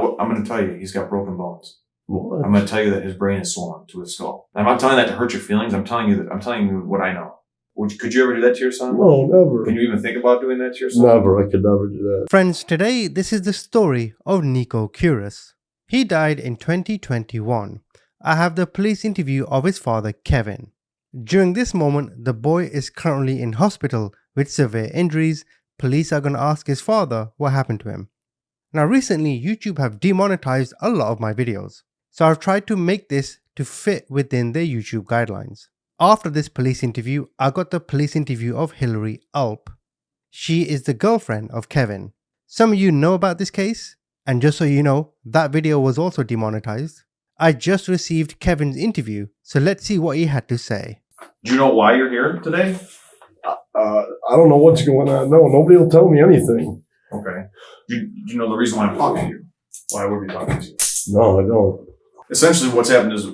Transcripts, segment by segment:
I'm going to tell you, he's got broken bones. What? I'm going to tell you that his brain is swollen to his skull. I'm not telling that to hurt your feelings. I'm telling you what I know. Could you ever do that to your son? No, never. Can you even think about doing that to your son? Never. I could never do that. Friends, today this is the story of Nico Kuras. He died in 2021. I have the police interview of his father, Kevin. During this moment, the boy is currently in hospital with severe injuries. Police are going to ask his father what happened to him. Now recently, YouTube have demonetized a lot of my videos. So I've tried to make this to fit within their YouTube guidelines. After this police interview, I got the police interview of Hilary Ulp. She is the girlfriend of Kevin. Some of you know about this case, and just so you know, that video was also demonetized. I just received Kevin's interview, so let's see what he had to say. Do you know why you're here today? I don't know what's going on. No, nobody will tell me anything. Okay. Do you know the reason why I'm talking to you? Why would we be talking to you? No, I don't. Essentially, what's happened is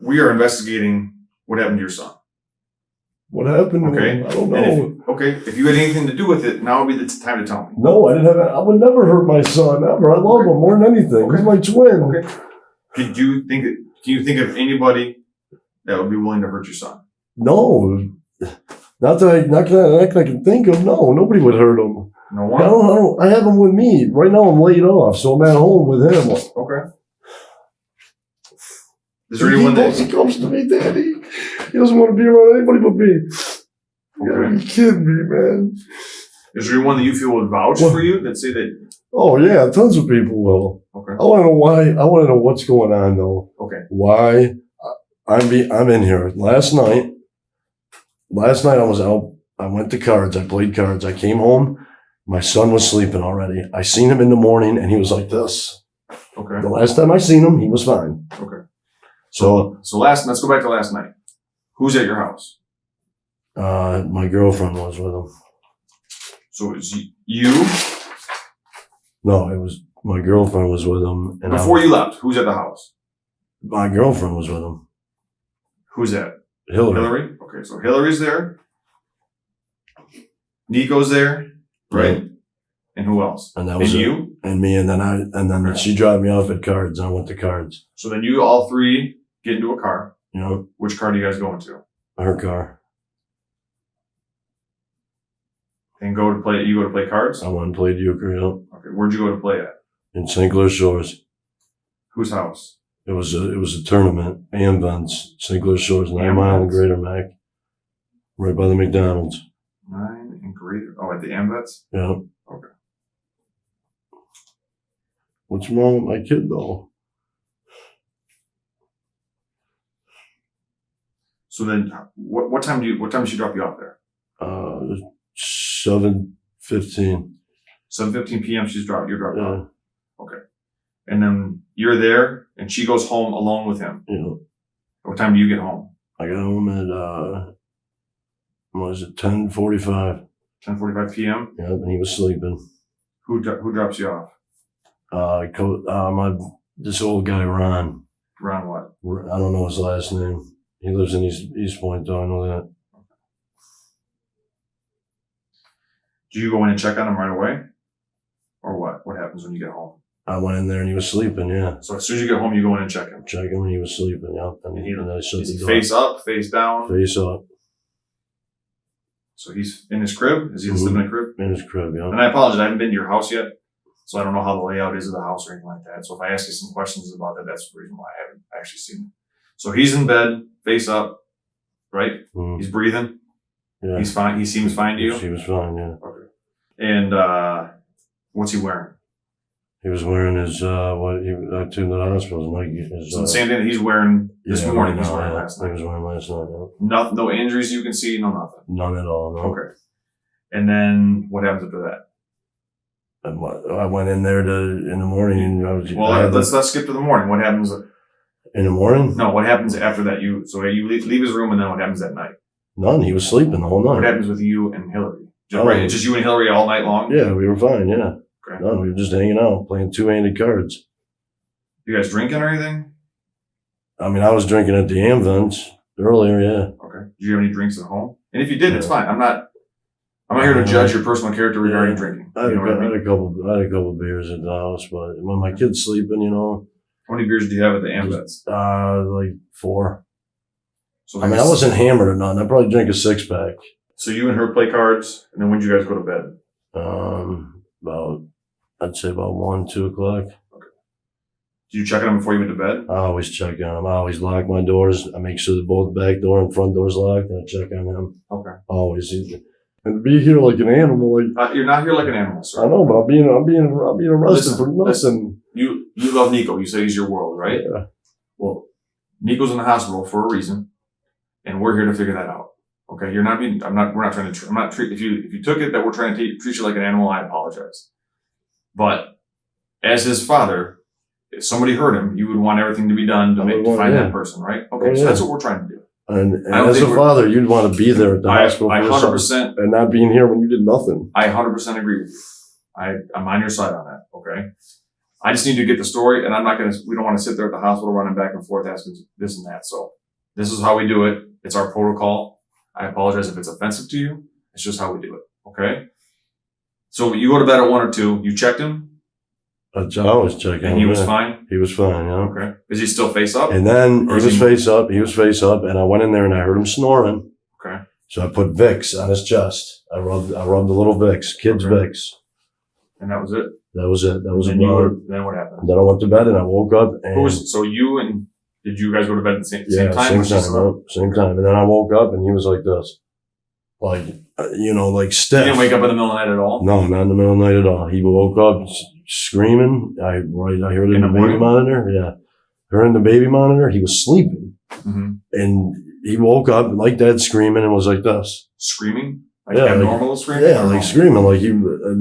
we are investigating what happened to your son. What happened? Okay. I don't know. If you had anything to do with it, now would be the time to tell me. No, I didn't have. I would never hurt my son ever. I love him more than anything. He's my twin. Okay. Can you think of anybody that would be willing to hurt your son? No, not that I can think of. No, nobody would hurt him. No one. I have him with me right now. I'm laid off, so I'm at home with him. Okay. Is there anyone that he comes to me, Daddy? He doesn't want to be around anybody but me. You gotta be kidding me, man. Is there anyone that you feel would vouch for you that say that? Oh yeah, tons of people will. Okay. I want to know why. I want to know what's going on though. Okay. Why? I'm in here last night. Last night I was out. I went to cards. I played cards. I came home. My son was sleeping already. I seen him in the morning and he was like this. Okay. The last time I seen him, he was fine. Okay. So let's go back to last night. Who's at your house? My girlfriend was with him. So it's you? No, it was my girlfriend was with him. And before you left, who's at the house? My girlfriend was with him. Who's that? Hilary. Okay, so Hilary's there. Nico's there, right? Yeah. And who else? And that was you and me, and then okay. She dropped me off at cards, and I went to cards. So then you all three get into a car. Yeah. Which car do you guys go into? Her car. And you go to play cards? I went and played euchre, yeah. Okay, where'd you go to play at? In St. Clair Shores. Whose house? It was a tournament, Amvents, St. Clair Shores, 9 Mile and Greater Mac, right by the McDonald's. 9 and Greater. Oh, at the Amvets? Yeah. Okay. What's wrong with my kid though? So then, what time did she drop you off there? 7:15. 7:15 p.m. You're dropped off. Okay. And then you're there, and she goes home alone with him. Yeah. What time do you get home? I got home at 10:45. 10:45 p.m. Yeah, and he was sleeping. Who drops you off? This old guy Ron. Ron what? I don't know his last name. He lives in Eastpointe, though I know that. Do you go in and check on him right away? Or what? What happens when you get home? I went in there and he was sleeping, yeah. So as soon as you get home, you go in and check him? Check him and he was sleeping, yeah. And I shut the door. Face up, face down? Face up. So he's in his crib? Is he sleeping in a crib? In his crib, yeah. And I apologize, I haven't been to your house yet, so I don't know how the layout is of the house or anything like that. So if I ask you some questions about that, that's the reason why I haven't actually seen it. So he's in bed, face up, right? Mm. He's breathing? Yeah. He's fine? He seems fine to you? He was fine, yeah. Okay. And what's he wearing? He was wearing his, I took him to the hospital. So the same thing that he's wearing this morning, he's wearing last night. He was wearing last night, yeah. No injuries you can see, no nothing? None at all, no. Okay. And then what happens after that? I went in there in the morning. Let's skip to the morning. What happens? In the morning? No, what happens after that? You leave his room, and then what happens that night? None. He was sleeping the whole night. What happens with you and Hilary? Right, just you and Hilary all night long? Yeah, we were fine, yeah. Okay. No, we were just hanging out, playing two-handed cards. You guys drinking or anything? I mean, I was drinking at the Amvents earlier, yeah. Okay. Did you have any drinks at home? And if you did, it's fine. I'm not I'm not here to judge your personal character regarding drinking. I had, You know what I I mean? had a couple beers at the house, but when my kid's sleeping, you know, How many beers do you have at the Ambets? like 4. So I mean, I wasn't hammered or nothing. I probably drank a 6-pack. So you and her play cards, and then when did you guys go to bed? I'd say about 1, 2 o'clock. Did you check on them before you went to bed? I always check on them. I always lock my doors. I make sure that both back door and front doors locked. And I check on them. Okay. Always. And to be here like an animal, like You're not here like an animal, sir. I know, but I'm being arrested for nothing. You love Nico. You say he's your world, right? Yeah. Well, Nico's in the hospital for a reason, and we're here to figure that out. Okay, you're not being. We're not trying to. I'm not treat. If you took it that we're trying to treat you like an animal, I apologize. But as his father, if somebody hurt him, you would want everything to be done to find that person, right? Okay, so that's what we're trying to do. And as a father, you'd want to be there at the hospital. I 100%. And not being here when you did nothing. I 100% agree with you. I'm on your side on that. Okay. I just need to get the story, and we don't want to sit there at the hospital running back and forth asking this and that. So this is how we do it. It's our protocol. I apologize if it's offensive to you. It's just how we do it. Okay. So you go to bed at 1 or 2. You checked him? I always check him. And he was fine? He was fine, yeah. Okay. Is he still face up? And then he was face up. He was face up, and I went in there and I heard him snoring. Okay. So I put Vicks on his chest. I rubbed the little Vicks, kids Vicks. And that was it? That was it. That was then then what happened? Then I went to bed and I woke up and did you guys go to bed at the same Same time? time. Same time. And then I woke up and he was like this. Like, like stiff. You didn't wake up in the middle of the night at all? No, not in the middle of the night at all. He woke up screaming. I heard it in the baby monitor. Yeah. Heard in the baby monitor. He was sleeping. Mm-hmm. And he woke up like that screaming and was like this. Screaming? Like abnormal screaming? Yeah, like screaming. Like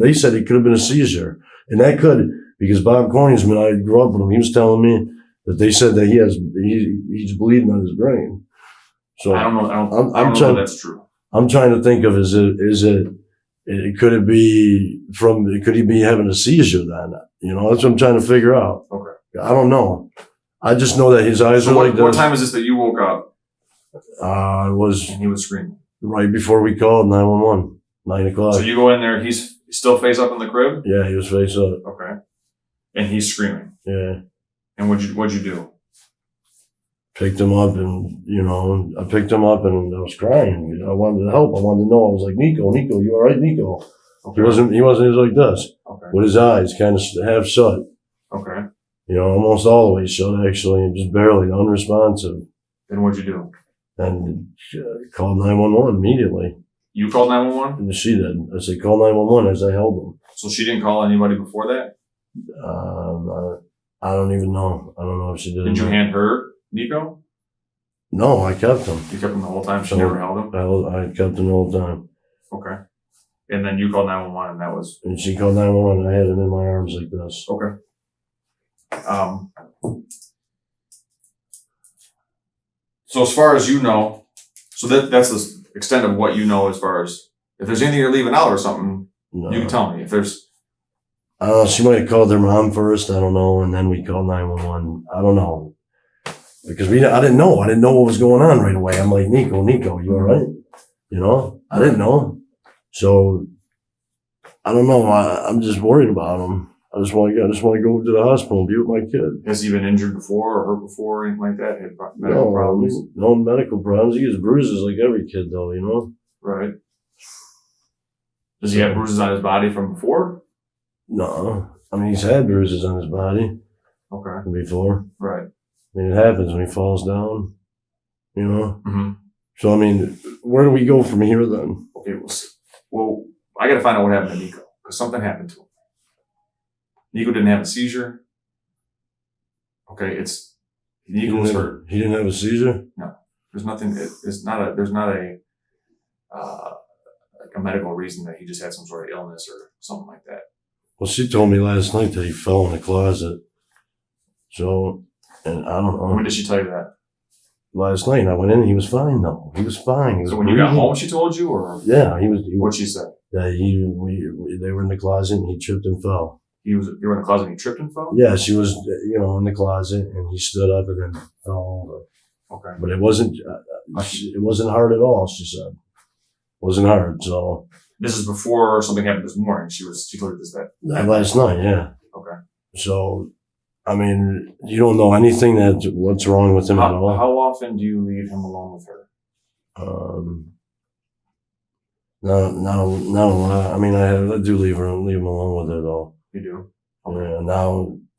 they said it could have been a seizure. And that could, because Bob Corningsman, I grew up with him, he was telling me that they said that he's bleeding on his brain. So I don't know. I don't know if that's true. I'm trying to think of, could he be having a seizure then? That's what I'm trying to figure out. Okay. I don't know. I just know that his eyes are like this. What time is this that you woke up? And he was screaming. Right before we called 911, 9 o'clock. So you go in there, he's still face up in the crib? Yeah, he was face up. Okay. And he's screaming. Yeah. And what'd you do? Picked him up and, I picked him up and I was crying. I wanted to help. I wanted to know. I was like, Nico, you all right, Nico? Okay. He wasn't like this. Okay. With his eyes kind of half shut. Okay. Almost all the way shut actually, and just barely unresponsive. Then what'd you do? And called 911 immediately. You called 911? And she did. I said, call 911 as I held him. So she didn't call anybody before that? I don't even know. I don't know if she did. Did you hand her Nico? No, I kept him. You kept him the whole time? She never held him? I kept him the whole time. Okay. And then you called 911 and that was? And she called 911 and I had him in my arms like this. Okay. So as far as you know, so that's the extent of what you know as far as, if there's anything you're leaving out or something, you can tell me. If there's... She might have called their mom first, I don't know, and then we called 911. I don't know. Because I didn't know. I didn't know what was going on right away. I'm like, Nico, you all right? I didn't know. So, I don't know. I'm just worried about him. I just want to go to the hospital and be with my kid. Has he been injured before or hurt before or anything like that? Had medical problems? No medical problems. He has bruises like every kid though, Right. Does he have bruises on his body from before? No. I mean, he's had bruises on his body. Okay. Before. Right. I mean, it happens when he falls down, Mm-hmm. So, I mean, where do we go from here then? Okay, well, I got to find out what happened to Nico because something happened to him. Nico didn't have a seizure. Okay, Nico was hurt. He didn't have a seizure? No. There's nothing, there's not a medical reason that he just had some sort of illness or something like that. Well, she told me last night that he fell in the closet. So, and I don't know. When did she tell you that? Last night. I went in and he was fine though. He was fine. So when you got home, she told you, or? Yeah, What'd she say? That they were in the closet and he tripped and fell. You were in the closet and he tripped and fell? Yeah, she was, in the closet and he stood up and then fell over. Okay. But it wasn't hard at all, she said. It wasn't hard, so. This is before something happened this morning. She told you this that. Last night, yeah. Okay. So, I mean, you don't know anything what's wrong with him at all. How often do you leave him alone with her? Not a lot. I mean, I do leave him alone with her though. You do? Okay. Yeah,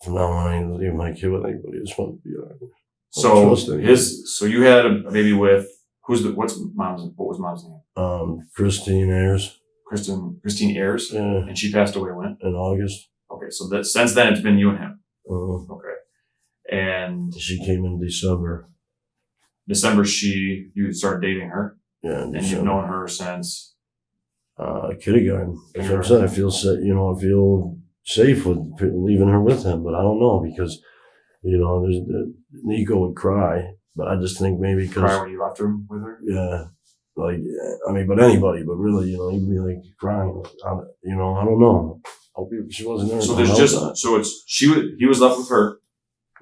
from now on, I ain't leave my kid with anybody. I just want to be So you had a baby with, what was mom's name? Christine Ayers. Christine Ayers? Yeah. And she passed away when? In August. Okay, so since then it's been you and him. Okay. And she came in December. You started dating her? Yeah, in and December. You've known her since? Kindergarten. That's what I said. I feel safe with leaving her with him, but I don't know because, Nico would cry, but I just think maybe because. Cry when you left her with her? Yeah. But anybody, but really, he'd be like crying. I don't know. I hope she wasn't there. So he was left with her,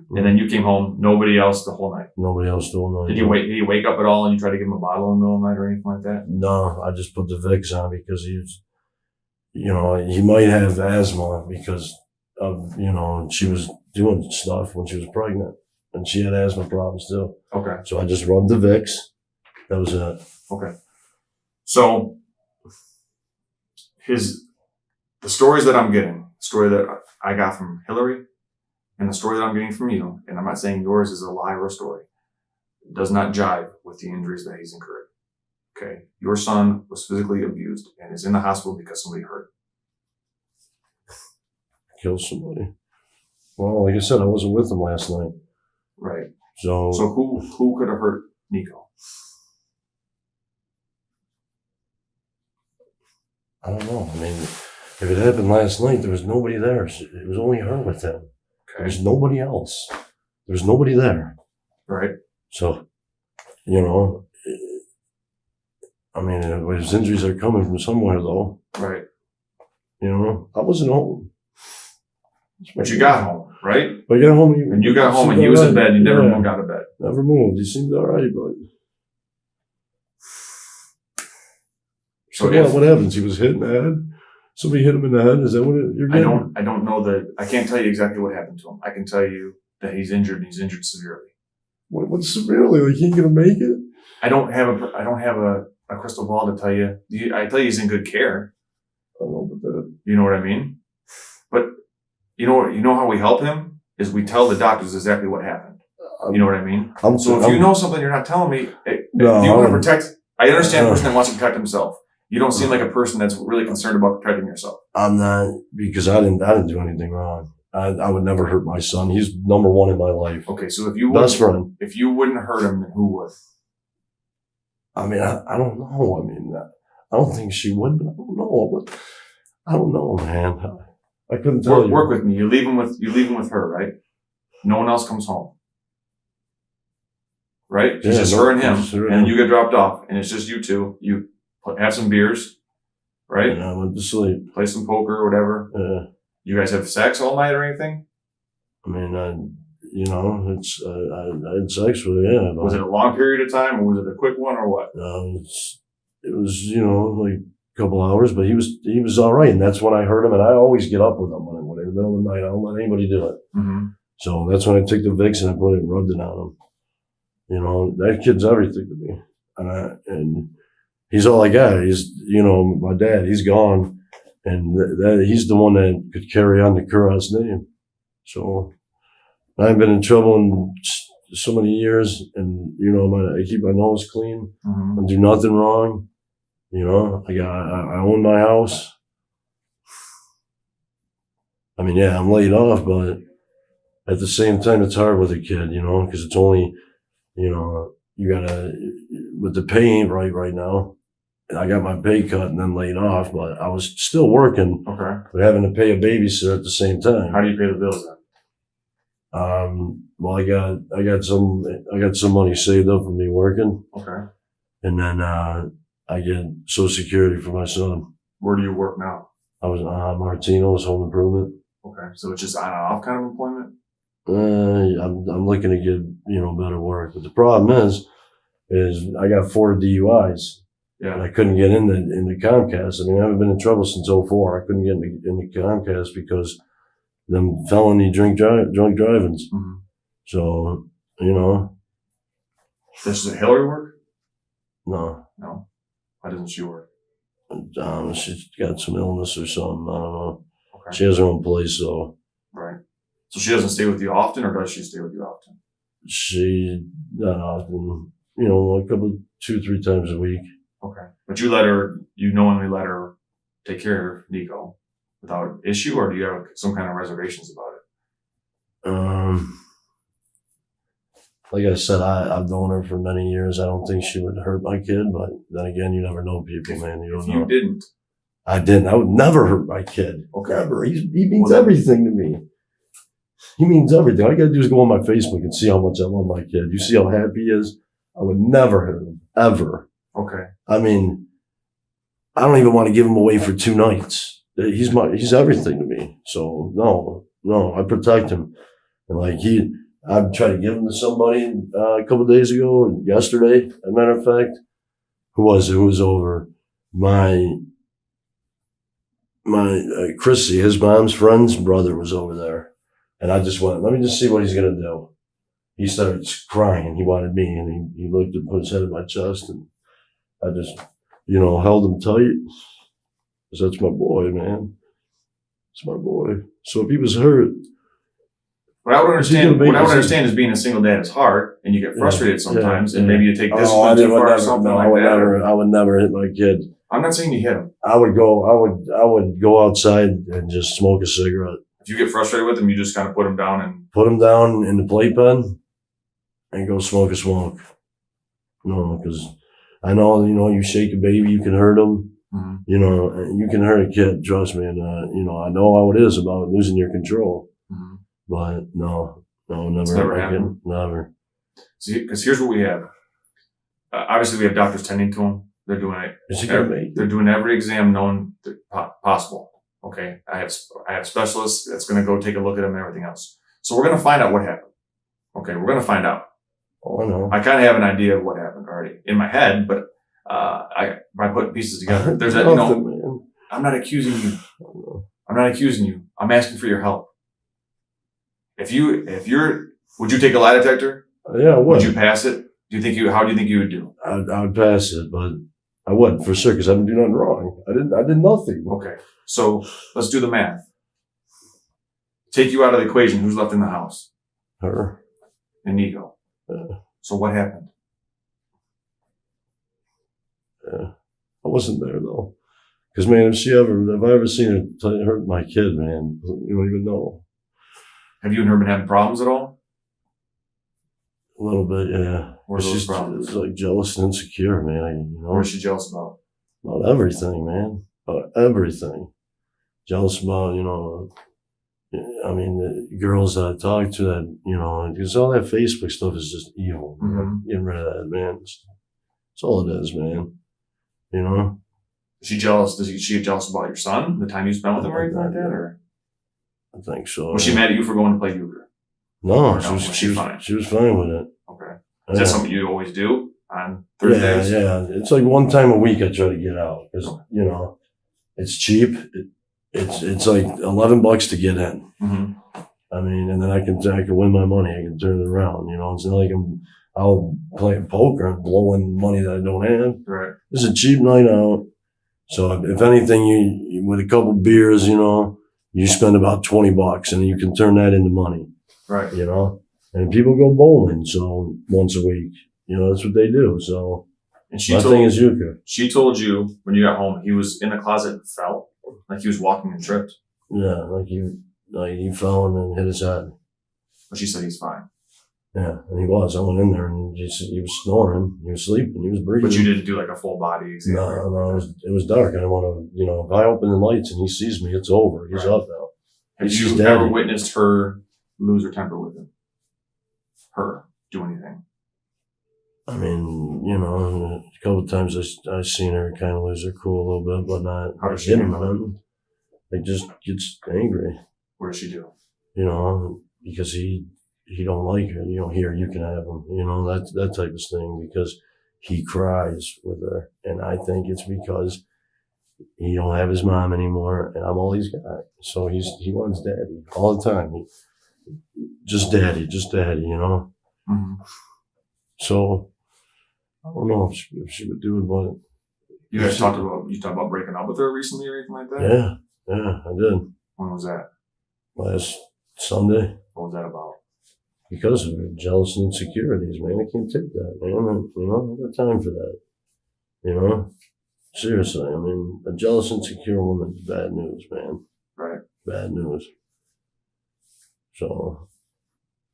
and then you came home, nobody else the whole night? Nobody else the whole night. Did you wake up at all and you try to give him a bottle in the middle of the night or anything like that? No, I just put the Vicks on because he might have asthma because of, she was doing stuff when she was pregnant and she had asthma problems too. Okay. So I just rubbed the Vicks. That was it. Okay. So the stories that I'm getting, the story that I got from Hilary and the story that I'm getting from you, and I'm not saying yours is a lie or a story, does not jive with the injuries that he's incurred. Okay. Your son was physically abused and is in the hospital because somebody hurt him. Kill somebody. Well, like I said, I wasn't with him last night. Right. So who could have hurt Nico? I don't know. I mean, if it happened last night, there was nobody there. It was only her with him. Okay. There was nobody else. There was nobody there. Right. So, I mean, his injuries are coming from somewhere, though. Right. I wasn't home. But you got home, right? I got home. And you got home and he was in bed and you never moved out of bed. Never moved. He seemed all right, but. So what happens? He was hit in the head? Somebody hit him in the head? Is that what you're getting? I don't know I can't tell you exactly what happened to him. I can tell you that he's injured and he's injured severely. What's severely? Like he ain't gonna make it? I don't have a crystal ball to tell you. I tell you he's in good care. I don't know about that. You know what I mean? But you know how we help him is we tell the doctors exactly what happened. You know what I mean? So if you know something you're not telling me, if you want to protect, I understand a person that wants to protect himself. You don't seem like a person that's really concerned about protecting yourself. I'm not, because I didn't do anything wrong. I would never hurt my son. He's number one in my life. Okay, so if you best friend, if you wouldn't hurt him, then who would? I mean, I don't know. I mean, I don't think she would, but I don't know. I don't know, man. I couldn't tell you. Work with me. You leave him with her, right? No one else comes home, right? It's just her and him, and then you get dropped off, and it's just you two. You have some beers, right? And I went to sleep. Play some poker or whatever. Yeah. You guys have sex all night or anything? I mean, I had sex with her, yeah. Was it a long period of time or was it a quick one or what? It was, like a couple hours, but he was all right. And that's when I heard him. And I always get up with him when in the middle of the night. I don't let anybody do it. Mm-hmm. So that's when I took the Vicks and I put it and rubbed it on him. That kid's everything to me. And he's all I got. He's, my dad, he's gone. And he's the one that could carry on the Kuras name. So I've been in trouble in so many years, and I keep my nose clean. Mm-hmm. I do nothing wrong. I own my house. I mean, yeah, I'm laid off, but at the same time, it's hard with a kid, because it's only, you gotta, but the pay ain't right now. I got my pay cut and then laid off, but I was still working. Okay. But having to pay a babysitter at the same time. How do you pay the bills then? Well, I got some money saved up from me working. Okay. And then I get Social Security for my son. Where do you work now? I was Martino's Home Improvement. Okay. So it's just on and off kind of employment? I'm looking to get better work, but the problem is I got 4 DUIs. Yeah. And I couldn't get into Comcast. I mean, I haven't been in trouble since '04. I couldn't get into Comcast because them felony drunk drivings. Mm-hmm. So, you know. Does Hilary work? No. No. Why doesn't she work? She's got some illness or something. I don't know. Okay. She has her own place, so. Right. So she doesn't stay with you often, or does she stay with you often? She, not often, you know, a couple, 2-3 times a week. Okay. But you knowingly let her take care of Nico without issue, or do you have some kind of reservations about it? Like I said, I've known her for many years. I don't think she would hurt my kid, but then again, you never know people, man. You don't know. You didn't. I didn't. I would never hurt my kid. Okay. Never. He means everything to me. He means everything. All you gotta do is go on my Facebook and see how much I love my kid. You see how happy he is? I would never hurt him. Ever. Okay. I mean, I don't even want to give him away for 2 nights. He's everything to me. So no, I protect him. And like I've tried to give him to somebody a couple of days ago, and yesterday, as a matter of fact. Who was it? Who was over? My Chrissy, his mom's friend's brother was over there. And I just went, let me just see what he's going to do. He started crying. He wanted me, and he looked and put his head in my chest, and I just, held him tight. Because that's my boy, man. It's my boy. So if he was hurt. What I would understand is being a single dad is hard, and you get frustrated sometimes, and maybe you take discipline too far or something like that. I would never hit my kid. I'm not saying you hit him. I would go outside and just smoke a cigarette. If you get frustrated with him, you just kind of put him down in the playpen and go smoke a smoke. No, because I know, you shake a baby, you can hurt him. Mm-hmm. You can hurt a kid, trust me. And, I know how it is about losing your control. Mm-hmm. But no, never happened. Never. See, because here's what we have. Obviously, we have doctors tending to him. They're doing it. They're doing every exam known possible. Okay, I have specialists that's going to go take a look at him and everything else. So we're going to find out what happened. Okay, we're going to find out. Oh, I know. I kind of have an idea of what happened already in my head, but by putting pieces together, there's that. I'm not accusing you. I'm asking for your help. Would you take a lie detector? Yeah, I would. Would you pass it? How do you think you would do? I would pass it, but I wouldn't for sure because I didn't do nothing wrong. I did nothing. Okay, so let's do the math. Take you out of the equation. Who's left in the house? Her. And Nico. Yeah. So what happened? Yeah. I wasn't there though. Because man, if I ever seen her hurt my kid, man, you don't even know. Have you and her been having problems at all? A little bit, yeah. What are those problems? It's like jealous and insecure, man. What is she jealous about? About everything, man. About everything. Jealous about, the girls that I talk to that, because all that Facebook stuff is just evil. Mm-hmm. Getting rid of that, man. That's all it is, man. Is she jealous? Is she jealous about your son? The time you spent with him or anything like that? Or? I think so. Was she mad at you for going to play euchre? No, she was fine. She was fine with it. Okay. Is that something you always do on Thursdays? Yeah. It's like one time a week I try to get out because, it's cheap. It's like $11 to get in. Mm-hmm. I mean, and then I can win my money. I can turn it around. It's not like I'll play poker and blowing money that I don't have. Right. It's a cheap night out. So if anything, you with a couple beers, you spend about $20 and you can turn that into money. Right. And people go bowling. So once a week, that's what they do. So and she told you when you got home, he was in the closet and fell, like he was walking and tripped. Yeah. Like he fell and then hit his head. But she said he's fine. Yeah. And he was. I went in there and he was snoring. He was sleeping. He was breathing. But you didn't do like a full body exam. No. It was dark. I didn't want to, if I open the lights and he sees me, it's over. He's up now. Have you ever witnessed her lose her temper with him? Her do anything? I mean, a couple of times I've seen her kind of lose her cool a little bit, but not. How does she handle it? Like just gets angry. What does she do? Because he don't like her. Here, you can have him. That type of thing. Because he cries with her. And I think it's because he don't have his mom anymore, and I'm all he's got. So he wants daddy all the time. Just daddy, you know? Mm-hmm. So I don't know if she would do it, but You guys talked about breaking up with her recently or anything like that? yeah, I did. When was that? Last Sunday. What was that about? Because of jealous and insecurities, man. I can't take that, man. You know, I don't got time for that. You know? Seriously, I mean, a jealous, insecure woman is bad news, man. Right. Bad news. So,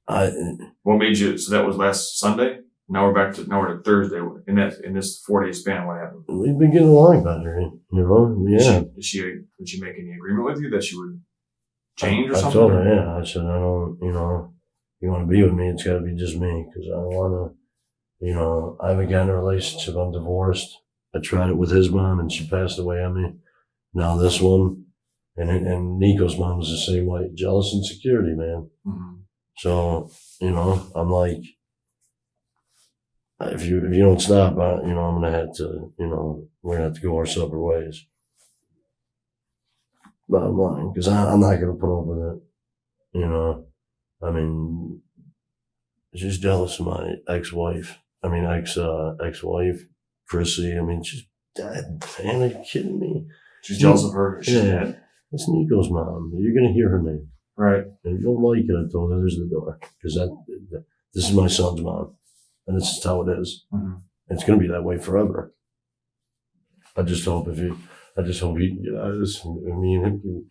What made you? So that was last Sunday. Now we're to Thursday. In this 4-day span, what happened? we've been getting along better, you know? Yeah. Did she make any agreement with you that she would change or I something? told her, yeah. I said, I don't, you know, you want to be with me, it's got to be just me, because I don't want to, you know, I haven't gotten a relationship. I'm divorced. I tried it with his mom, and she passed away on me. Now this one, and Nico's mom was the same way. Jealous insecurity, man. Mm-hmm. So, you know, I'm like, if you don't stop, you know, I'm gonna have to, you know, we're gonna have to go our separate ways. Bottom line, because I'm not gonna put up with it. You know, I mean, she's jealous of my ex-wife. Ex-wife, Chrissy. I mean, she's dead. Man, are you kidding me? She's jealous of her. She's Yeah. dead. It's Nico's mom. You're gonna hear her name. Right. And if you don't like it, I told her, there's the door. Because this is my son's mom. And this is how it is. Mm-hmm. And it's going to be that way forever. I just hope he can get out of this. And me and him can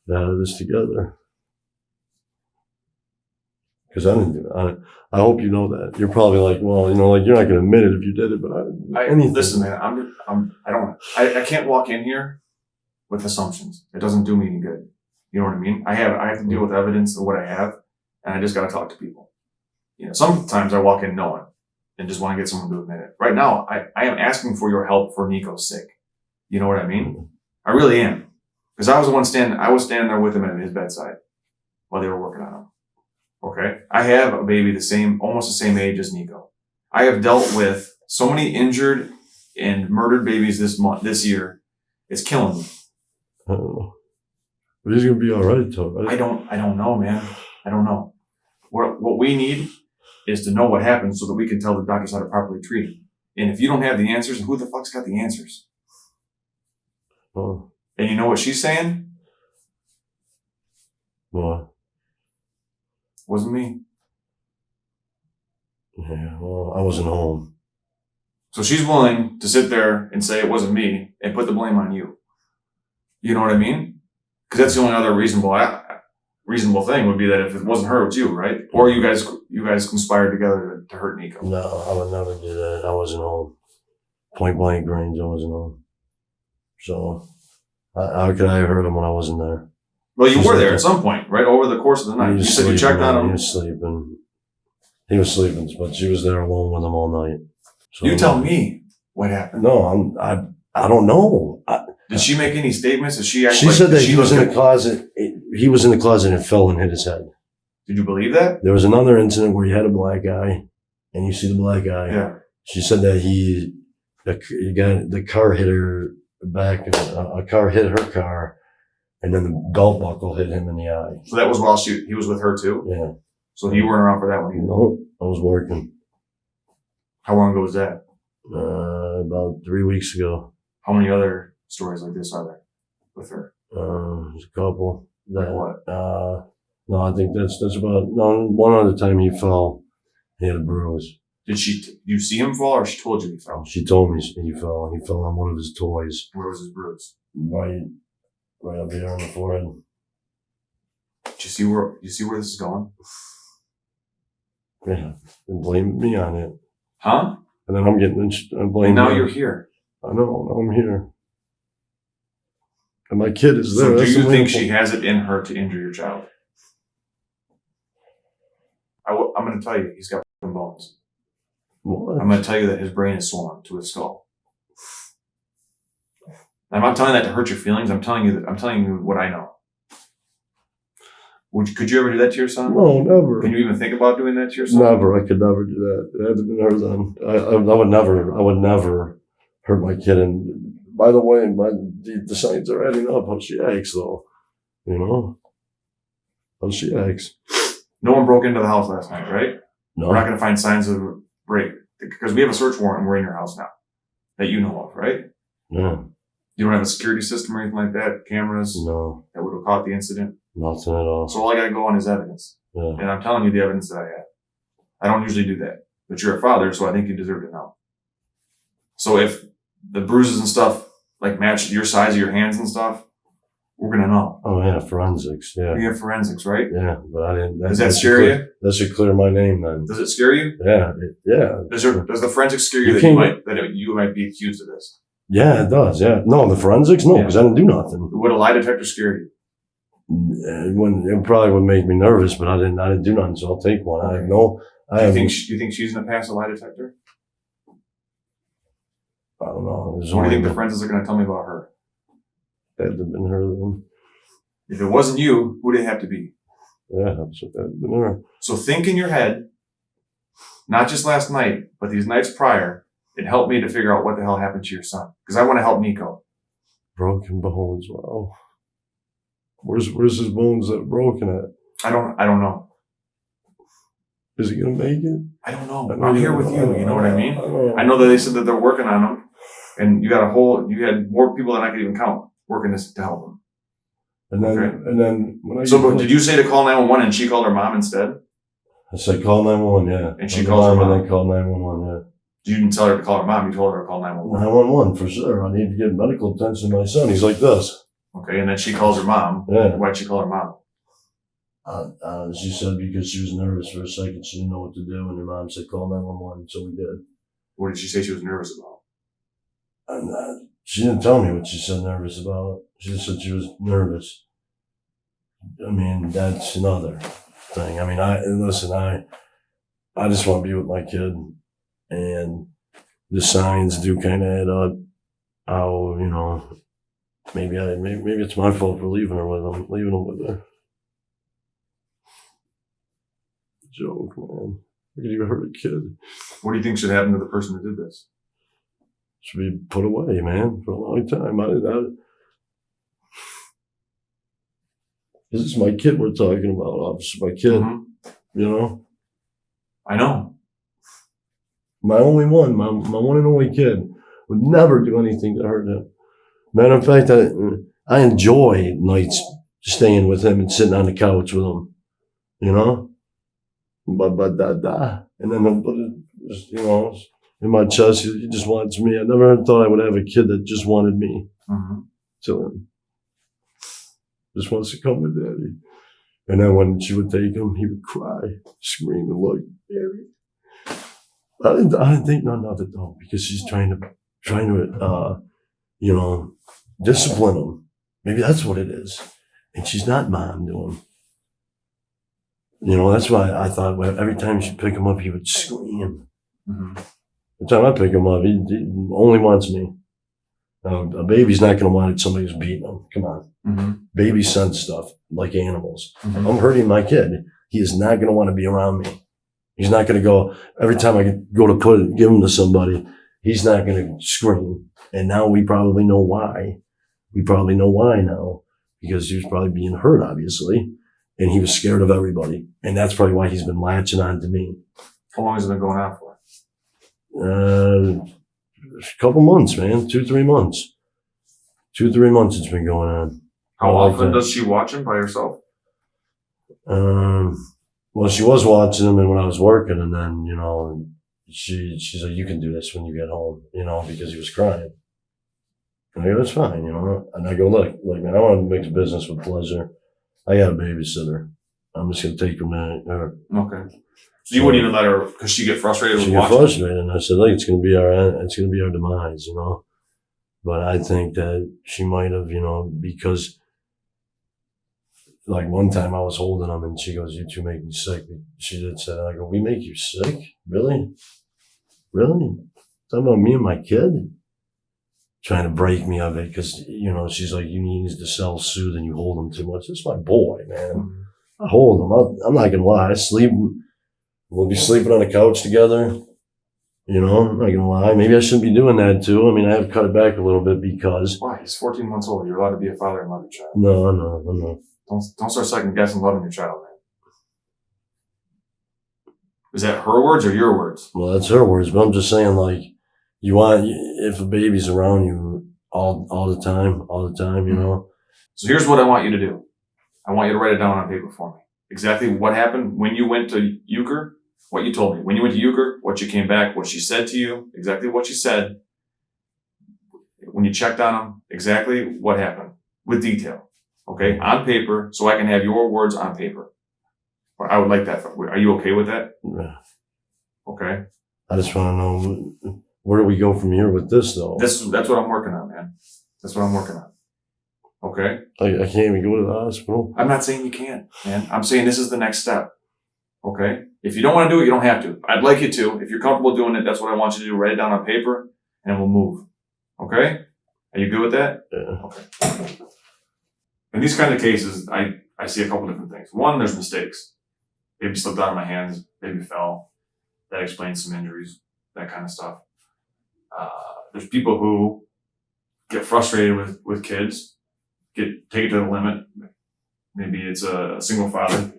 get out of this together. Because I didn't do it. I hope you know that. You're probably like, well, you know, like you're not going to admit it if you did it, but listen, man, I can't walk in here with assumptions. It doesn't do me any good. You know what I mean? I have to deal with evidence of what I have, and I just got to talk to people. You know, sometimes I walk in knowing and just want to get someone to admit it. Right now, I am asking for your help for Nico's sake. You know what I mean? I really am. Because I was standing there with him at his bedside while they were working on him. Okay? I have a baby almost the same age as Nico. I have dealt with so many injured and murdered babies this year. It's killing me. But he's going to be all right, though, right? I don't know, man. I don't know. What we need is to know what happened so that we can tell the doctors how to properly treat him. And if you don't have the answers, who the fuck's got the answers? Oh. And you know what she's saying? What? Wasn't me. Yeah, well, I wasn't home. So she's willing to sit there and say it wasn't me and put the blame on you. You know what I mean? Because that's the only other reasonable thing would be that if it wasn't her, it was you, right? Or you guys conspired together to hurt Nico. No, I would never do that. I wasn't home. Point blank range, I wasn't home. So, how could I have hurt him when I wasn't there? Well, you were there at some point, right? Over the course of the night. You said you checked on him. He was sleeping. He was sleeping, but she was there alone with him all night. So, you tell me what happened. No, I don't know. Did she make any statements? Did she She said that he was in the closet. He was in the closet and fell and hit his head. Did you believe that? There was another incident where he had a black eye, and you see the black eye. Yeah. She said that the car hit her back. A car hit her car, and then the belt buckle hit him in the eye. So that was while he was with her too? Yeah. So you weren't around for that one either? No, I was working. How long ago was that? About 3 weeks ago. How many other stories like this are there with her? There's a couple. Like what? No, I think that's about, no, one other time he fell. He had a bruise. Did you see him fall or she told you he fell? She told me he fell. He fell on one of his toys. Where was his bruise? Right up here on the forehead. Do you see where this is going? Yeah. And blame me on it. Huh? And then I'm getting blamed. And now you're here. I know, I'm here. And my kid is there. So do you think she has it in her to injure your child? I'm going to tell you, he's got broken bones. What? I'm going to tell you that his brain is swollen to his skull. I'm not telling that to hurt your feelings. I'm telling you what I know. Could you ever do that to your son? No, never. Can you even think about doing that to your son? Never. I could never do that. It had to be her then. I would never hurt my kid. And by the way, the signs are adding up. How she acts, though. You know? How she acts. No one broke into the house last night, right? No. We're not going to find signs of a break. Because we have a search warrant and we're in your house now. That you know of, right? Yeah. You don't have a security system or anything like that? Cameras? No. That would have caught the incident? Nothing at all. So all I got to go on is evidence. Yeah. And I'm telling you the evidence that I have. I don't usually do that. But you're a father, so I think you deserve to know. So if the bruises and stuff like match your size of your hands and stuff, we're going to know. Oh, yeah, forensics. Yeah. We have forensics, right? Yeah, but I didn't. Does that scare you? That should clear my name then. Does it scare you? Yeah. Yeah. Does the forensics scare you, you might be accused of this? Yeah, it does. Yeah. No, the forensics? No, because I didn't do nothing. Would a lie detector scare you? It probably would make me nervous, but I didn't do nothing, so I'll take one. Okay. You think she's going to pass a lie detector? I don't know. What do you think the forensics are going to tell me about her? That would have been her then. If it wasn't you, who would it have to be? Yeah, that would have been her. So think in your head, not just last night, but these nights prior, it helped me to figure out what the hell happened to your son. Because I want to help Nico. Broken bones. Wow. Where's his bones that are broken at? I don't know. Is he gonna make it? I don't know. I'm here with you. You know what I mean? I know that they said that they're working on him, and you had more people than I could even count working this to help him. And then when did you say to call 911 and she called her mom instead? I said call 911, yeah. And she called her mom. And then called 911, yeah. You didn't tell her to call her mom. You told her to call 911. 911 for sure. I need to get medical attention to my son. He's like this. Okay, and then she calls her mom. Yeah. Why'd she call her mom? She said because she was nervous for a second. She didn't know what to do, and her mom said call 911. So we did. What did she say she was nervous about? And she didn't tell me what she said nervous about. She just said she was nervous. I mean, that's another thing. I mean, I just want to be with my kid, and the signs do kind of add up. How, you know, maybe it's my fault for leaving him with her. Joke, man. How could you hurt a kid? What do you think should happen to the person who did this? Should be put away, man, for a long time. This is my kid we're talking about, officer. My kid, you know? I know. My only one, my one and only kid would never do anything to hurt him. Matter of fact, I enjoy nights staying with him and sitting on the couch with him, you know? And then, just, you know, in my chest, he just wants me. I never thought I would have a kid that just wanted me to him. Just wants to come with daddy. And then when she would take him, he would cry, scream, and look, daddy. I didn't think none of it though, because she's trying to, you know, discipline him. Maybe that's what it is. And she's not mom to him. You know, that's why I thought every time she'd pick him up, he would scream. Every time I pick him up, he only wants me. A baby's not going to want somebody who's beating him. Come on. Babies sense stuff like animals. I'm hurting my kid. He is not going to want to be around me. He's not going to go, every time I go to give him to somebody, he's not going to scream. And now we probably know why. We probably know why now. Because he was probably being hurt, obviously. And he was scared of everybody. And that's probably why he's been latching on to me. How long has it been going on for? A couple months, man. 2-3 months. 2-3 months it's been going on. How often does she watch him by herself? Well, she was watching him and when I was working, and then, you know, she's like, you can do this when you get home, you know, because he was crying. And I go, that's fine, you know. And I go, look, man, I want to mix business with pleasure. I got a babysitter. I'm just going to take her. Okay. So you wouldn't even let her, because she get frustrated with watching? She get frustrated. And I said, look, it's going to be our demise, you know. But I think that she might have, you know, because like one time I was holding him and she goes, you two make me sick. She did say, I go, we make you sick? Really? Really? Talking about me and my kid? Trying to break me of it because, you know, she's like, you need to self-soothe and you hold him too much. It's my boy, man. I hold him. I'm not gonna lie. We'll be sleeping on the couch together. You know, I'm not gonna lie. Maybe I shouldn't be doing that too. I mean, I have cut it back a little bit because. Why? He's 14 months old. You're allowed to be a father and love your child. No. Don't start second guessing loving your child, man. Is that her words or your words? Well, that's her words, but I'm just saying, like, if a baby's around you all the time, you know. So here's what I want you to do. I want you to write it down on paper for me. Exactly what happened when you went to Euchre, what you told me. When you went to Euchre, what you came back, what she said to you, exactly what she said. When you checked on them, exactly what happened with detail. Okay, on paper, so I can have your words on paper. I would like that. Are you okay with that? Yeah. Okay. I just want to know, where do we go from here with this, though? That's what I'm working on, man. That's what I'm working on. Okay? I can't even go to the hospital. I'm not saying you can't, man. I'm saying this is the next step. Okay? If you don't want to do it, you don't have to. I'd like you to. If you're comfortable doing it, that's what I want you to do. Write it down on paper, and we'll move. Okay? Are you good with that? Yeah. Okay. In these kind of cases, I see a couple different things. One, there's mistakes. Baby slipped out of my hands. Baby fell. That explains some injuries. That kind of stuff. There's people who get frustrated with kids, take it to the limit. Maybe it's a single father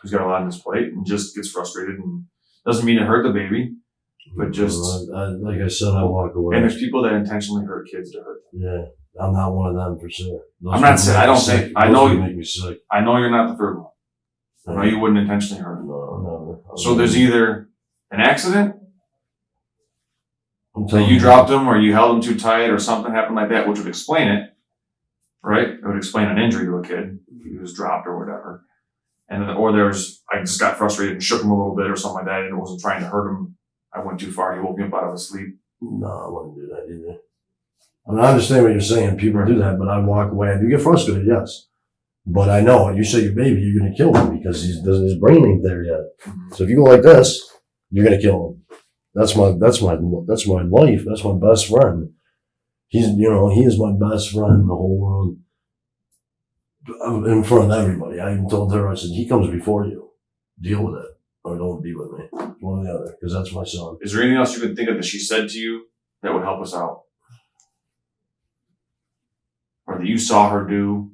who's got a lot on his plate and just gets frustrated and doesn't mean to hurt the baby, but just like I said, I walk away. And there's people that intentionally hurt kids to hurt them. Yeah, I'm not one of them for sure. I'm not saying I don't think I know you make me sick. I know you're not the third one. I know you wouldn't intentionally hurt them. No, never. So there's either an accident. I'm So telling you dropped him or you held him too tight or something happened like that, which would explain it, right? It would explain an injury to a kid. He was dropped or whatever. Or I just got frustrated and shook him a little bit or something like that and it wasn't trying to hurt him. I went too far. He woke me up out of his sleep. No, I wouldn't do that either. I mean, I understand what you're saying. People do that, but I walk away. I do get frustrated, yes. But I know when you say your baby, you're going to kill him because his brain ain't there yet. Mm-hmm. So if you go like this, you're going to kill him. That's my life. That's my best friend. He is my best friend in the whole world. In front of everybody. I even told her, I said, he comes before you. Deal with it. Or don't be with me. One or the other. Because that's my son. Is there anything else you could think of that she said to you that would help us out? Or that you saw her do?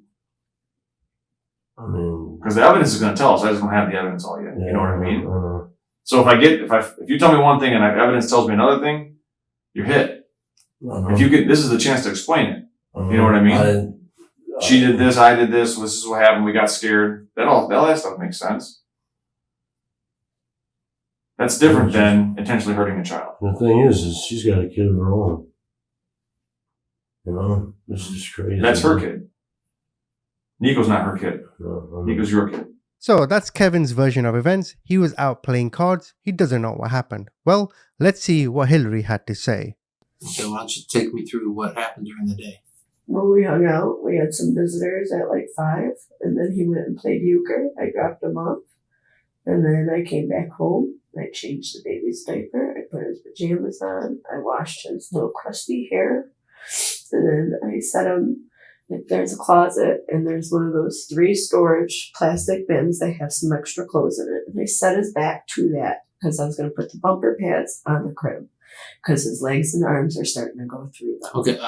I mean, because the evidence is going to tell us. I just don't have the evidence all yet. Yeah, you know what I mean? Uh-huh. So if you tell me one thing and evidence tells me another thing, you're hit. Uh-huh. This is the chance to explain it. Uh-huh. You know what I mean? She did this, I did this. This is what happened. We got scared. That stuff makes sense. That's different than intentionally hurting a child. The thing is she's got a kid of her own. You know, this is just crazy. That's her kid. Nico's not her kid. No. Nico's your kid. So that's Kevin's version of events. He was out playing cards. He doesn't know what happened. Well, let's see what Hilary had to say. So why don't you take me through what happened during the day? Well, we hung out. We had some visitors at like 5, and then he went and played euchre. I dropped him off, and then I came back home. I changed the baby's diaper. I put his pajamas on. I washed his little crusty hair, and then I set him. There's a closet, and there's one of those 3 storage plastic bins that have some extra clothes in it. And I set his back to that because I was going to put the bumper pads on the crib because his legs and arms are starting to go through them. Okay,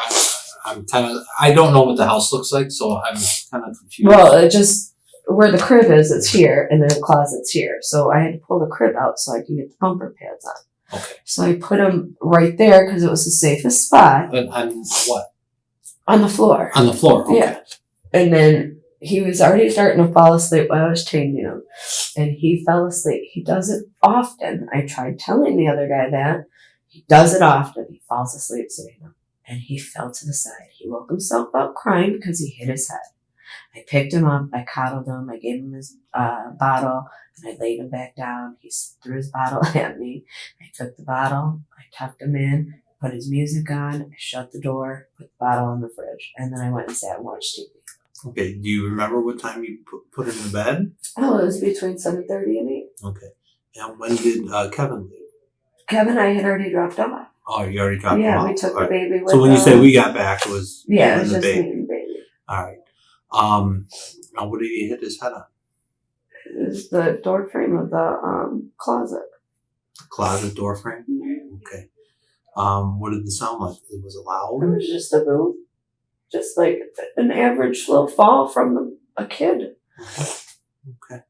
I don't know what the house looks like, so I'm kind of confused. Well, it just, where the crib is, it's here, and then the closet's here. So I had to pull the crib out so I can get the bumper pads on. Okay. So I put him right there because it was the safest spot. On what? On the floor. On the floor, okay. Yeah. And then he was already starting to fall asleep while I was changing him. And he fell asleep. He does it often. I tried telling the other guy that. He does it often. He falls asleep sitting up. And he fell to the side. He woke himself up crying because he hit his head. I picked him up. I coddled him. I gave him his bottle. And I laid him back down. He threw his bottle at me. I took the bottle. I tucked him in. Put his music on. I shut the door. Put the bottle in the fridge. And then I went and sat and watched TV. Okay. Do you remember what time you put him in bed? Oh, it was between 7:30 and 8. Okay. And when did Kevin leave? Kevin, I had already dropped off. Oh, you already dropped him Yeah, off. we took All the right. baby with So when you us. say we got back, it was Yeah, you it was and the just me baby. and the baby. All right. Now what did he hit his head on? is the door frame of the closet. Closet door frame? Okay. What did it sound like? Was it loud? It was just a boom. Just like an average little fall from a kid. Okay.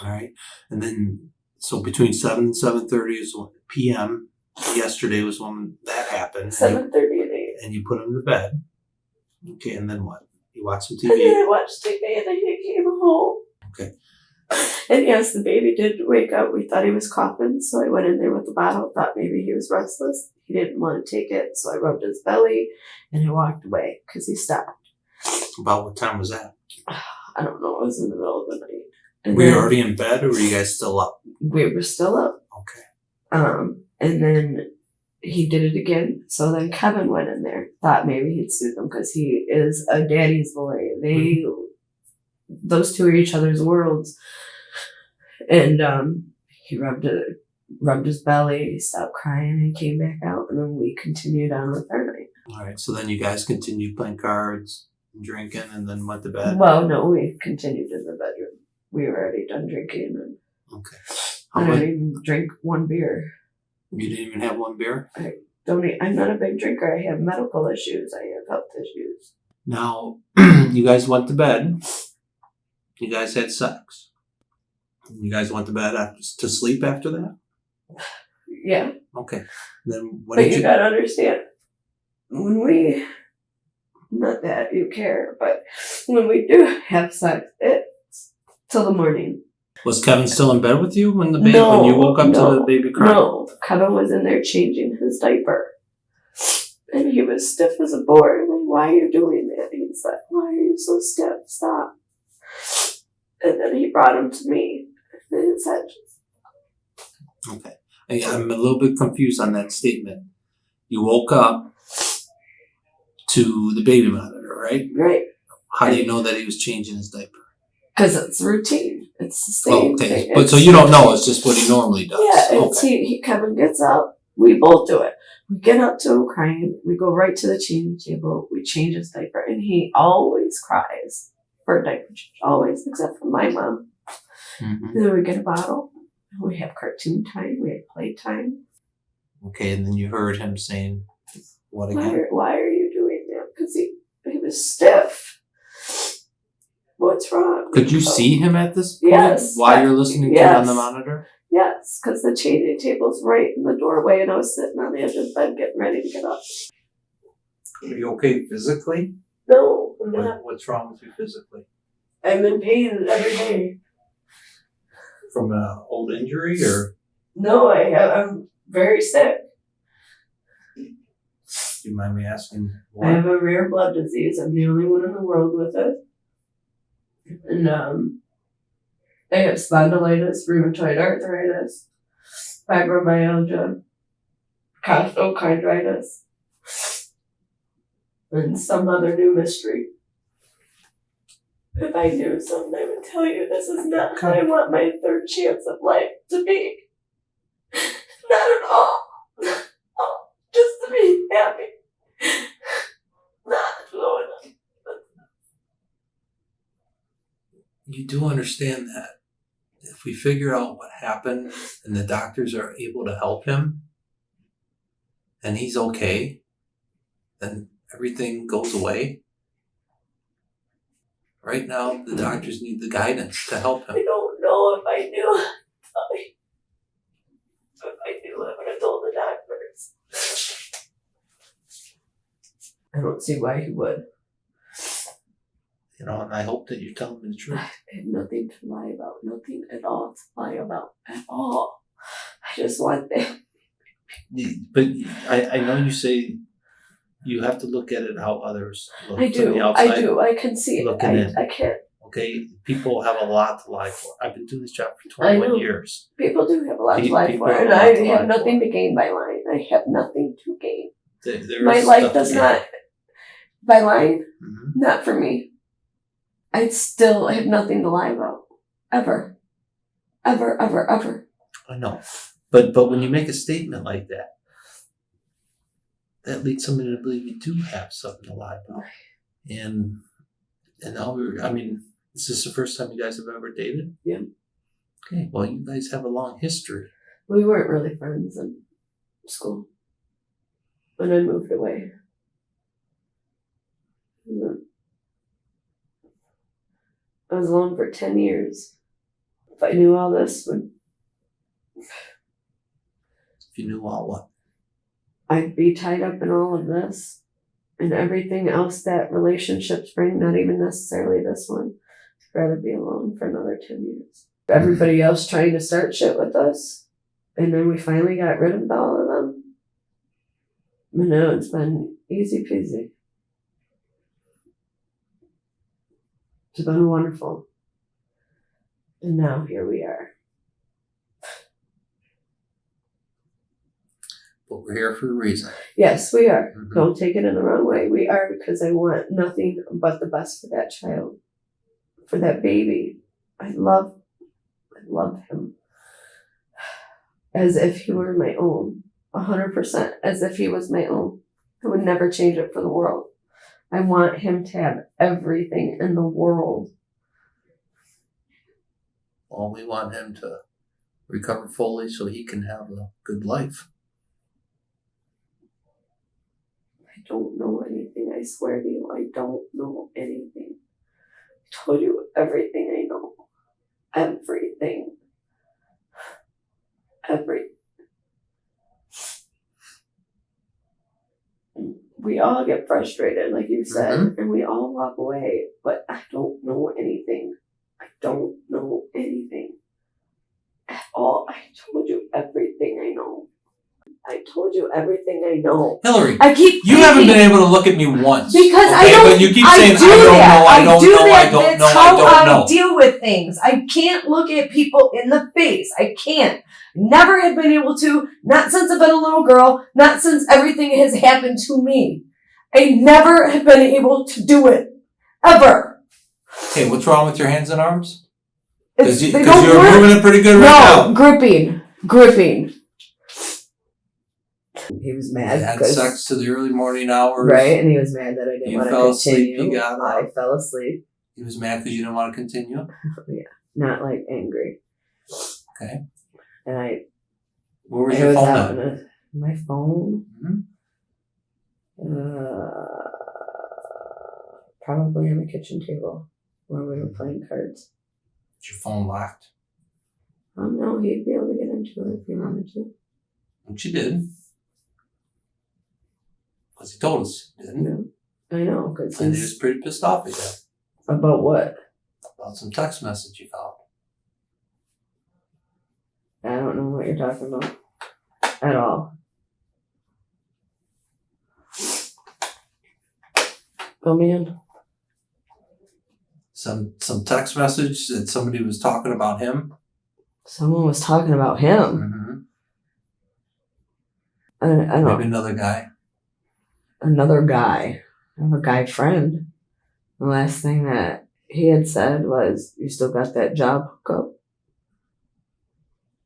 All right. And then, so between 7 and 7:30 is p.m. Yesterday was when that happened. 7:30 at 8. And you put him to bed. Okay, and then what? You watch some And then TV? I watched TV and then he came home. Okay. And yes, the baby did wake up. We thought he was coughing, so I went in there with the bottle, thought maybe he was restless. He didn't want to take it, so I rubbed his belly and I walked away because he stopped. About what time was that? I don't know, it was in the middle of the night. And Were you then already in bed or were you guys still up? we were still up. Okay. And then he did it again. So then Kevin went in there, thought maybe he'd soothe him because he is a daddy's boy. Those two are each other's worlds. And he rubbed his belly, he stopped crying, and came back out, and then we continued on with our night. All right. So then you guys continued playing cards, and drinking, and then went to bed. Well, no, we continued in the bedroom. We were already done drinking, and Okay. I didn't even drink one beer. You didn't even have one beer? I'm not a big drinker. I have medical issues. I have health issues. Now, you guys went to bed. You guys had sex. You guys went to bed to sleep after that? Yeah. Okay. Then what But did you you... gotta understand, not that you care, but when we do have sex, it's till the morning. Was Kevin still in bed with you when when you woke up to the baby crying? No, Kevin was in there changing his diaper. And he was stiff as a board. I'm like, why are you doing that? He's like, why are you so stiff? Stop. And then he brought him to me. And his head just... Okay. I'm a little bit confused on that statement. You woke up to the baby monitor, right? Right. How do you know that he was changing his diaper? Because it's routine. It's the same thing. But so you don't know, it's just what he normally does. Yeah, it's Kevin gets up. We both do it. We get up to him crying. We go right to the changing table. We change his diaper. And he always cries for a diaper change. Always, except for my mom. Mm-hmm. Then we get a bottle. We have cartoon time. We have playtime. Okay, and then you heard him saying, what again? Why are you doing that? Because he was stiff. What's wrong? Could you see him at this point? Yes. While you're listening to it on the monitor? Yes, because the changing table's right in the doorway and I was sitting on the edge of the bed getting ready to get up. Are you okay physically? No, I'm not. What's wrong with you physically? I'm in pain every day. From an old injury or? No, I'm very sick. Do you mind me asking I have a rare blood disease. I'm the only one in the world with it. And I have spondylitis, rheumatoid arthritis, fibromyalgia, costochondritis, and some other new mystery. If I knew something, I would tell you this is not how I want my third chance of life to be. Not at all. Just to be happy. Not going on. You do understand that if we figure out what happened and the doctors are able to help him and he's okay, then everything goes away. Right now, the doctors need the guidance to help him. I don't know if I knew. If I knew, I would have told the doctors. I don't see why he would. You know, and I hope that you tell him the truth. I have nothing to lie about. Nothing at all to lie about. At all. I just want that. But I know you say you have to look at it how others look I from do. the outside. I do. I can see it. Looking in. I can't. Okay, people have a lot to lie for. I've been doing this job for I 21 know. years. People do have a lot to lie People for. have a And lot I to have lie nothing for. to gain by lying. I have nothing to gain. There My is life stuff does to not. By lying, Mhm. not for me. I still have nothing to lie about. Ever. Ever, ever, ever. I know, but when you make a statement like that, that leads somebody to believe you do have something to lie about. And now I mean, Is this the first time you guys have ever dated? Yeah. Okay, well, you guys have a long history. We weren't really friends in school. And I moved away. And then I was alone for 10 years. If I knew all this, If you knew all what? I'd be tied up in all of this and everything else that relationships bring, not even necessarily this one. I'd rather be alone for another 10 years. Everybody else trying to start shit with us. And then we finally got rid of all of them. And now it's been easy peasy. It's been wonderful. And now here we are. But we're here for a reason. Yes, we are. Mhm. Don't take it in the wrong way. We are, because I want nothing but the best for that child, for that baby. I love him as if he were my own, 100%, as if he was my own. I would never change it for the world. I want him to have everything in the world. Well, we want him to recover fully so he can have a good life. I don't know anything. I swear to you, I don't know anything. I told you everything I know. Everything. We all get frustrated, like you said, and we all walk away, but I don't know anything. I don't know anything at all. I told you everything I know. I told you everything I know. Hilary, I keep you haven't thinking- been able to look at me once. Because okay? I don't. But you keep I saying, do I don't that. know, I don't do know, that. I don't That's know, how I don't know. deal with things. I can't look at people in the face. I can't. Never have been able to. Not since I've been a little girl. Not since everything has happened to me. I never have been able to do it. Ever. Hey, what's wrong with your hands and arms? It's, Because they don't you're work. moving it pretty good right now. Gripping. He was You mad had because sex to the early morning hours. right, and he was mad that I didn't You want to fell asleep, continue. you got up. I fell asleep. He was mad because you didn't want to continue. Not like angry. Okay. And I Where was I your was phone out at? in my phone. Mhm. Probably on the kitchen table where we were playing cards. Is your phone locked? No, he'd be able to get into it if he wanted to. Which you did. Because he told us you didn't. No, I know, because And he was pretty pissed off at you. about what? About some text message you found. I don't know what you're talking about at all. Oh man. Some text message that somebody was talking about him. Someone was talking about him. Mm-hmm. I don't Maybe another guy. another guy. I have a guy friend. The last thing that he had said was, "You still got that job hookup?"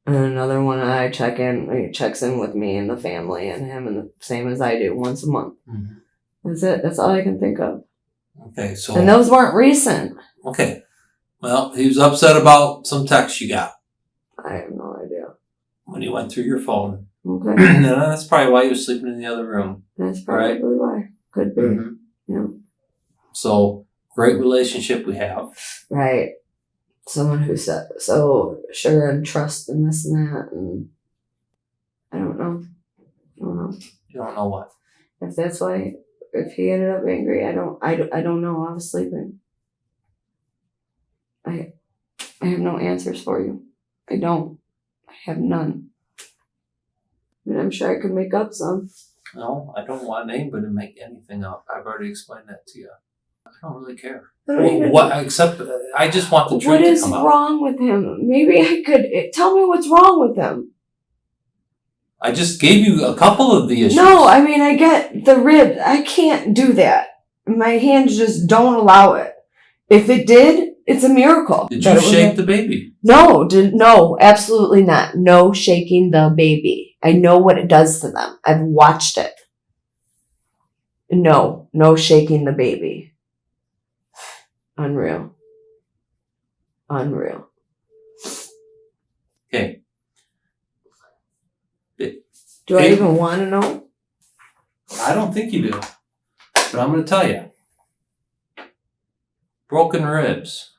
And another one I check in, he checks in with me and the family and him, and the same as I do once a month. Mm-hmm. That's it. That's all I can think of. Okay, so And those weren't recent. okay. Well, he was upset about some text you got I have no idea. when he went through your phone. Okay, And that's probably why he was sleeping in the other room. that's probably why. Could be. Mm-hmm. Yeah. So great relationship we have. Right. Someone who said so sure and trust and this and that, and I don't know. You don't know what. If that's why, if he ended up angry, I don't know. I was sleeping. I have no answers for you. I don't. I have none. I mean, I'm sure I could make up some. No, I don't want anybody to make anything up. I've already explained that to you. I don't really care. I don't even- What? Except I just want the truth What to is come out. wrong with him? Maybe I could tell me what's wrong with him. I just gave you a couple of the issues. No, I mean, I get the rib. I can't do that. My hands just don't allow it. If it did, it's a miracle. Did that you it was shake the baby? No, absolutely not. No shaking the baby. I know what it does to them. I've watched it. No shaking the baby. Unreal. Unreal. Okay. Do I even want to know? I don't think you do. But I'm going to tell you. Broken ribs.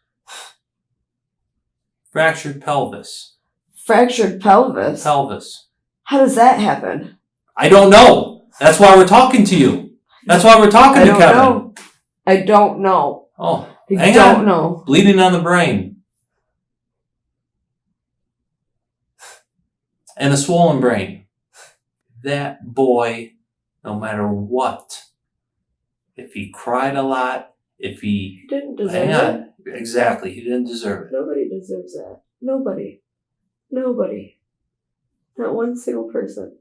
Fractured pelvis. Fractured pelvis? Pelvis. How does that happen? I don't know. That's why we're talking to you. That's why we're talking to Kevin. Know. I don't know. Oh, I don't know. Bleeding on the brain. And a swollen brain. That boy, no matter what, if he cried a lot, if he didn't deserve it. Exactly, he didn't deserve it. Nobody deserves that. Nobody. Not one single person.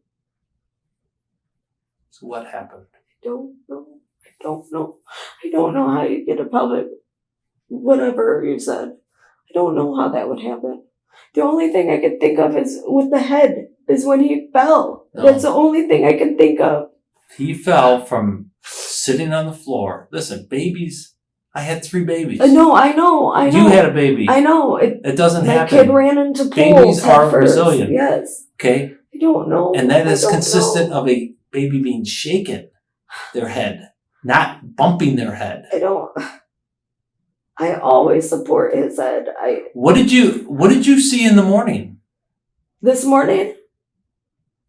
So what happened? I don't know. I don't know how you get a pelvic, whatever you said. I don't know how that would happen. The only thing I could think of is with the head, is when he fell. No. That's the only thing I can think of. He fell from sitting on the floor. Listen, babies, I had 3 babies. No, I know. You had a baby. I know. It doesn't happen. My kid ran into pools. Babies are resilient. Yes. Okay? I don't know. And that is consistent of a baby being shaken, their head, not bumping their head. I always support his head. What did you see in the morning? This morning?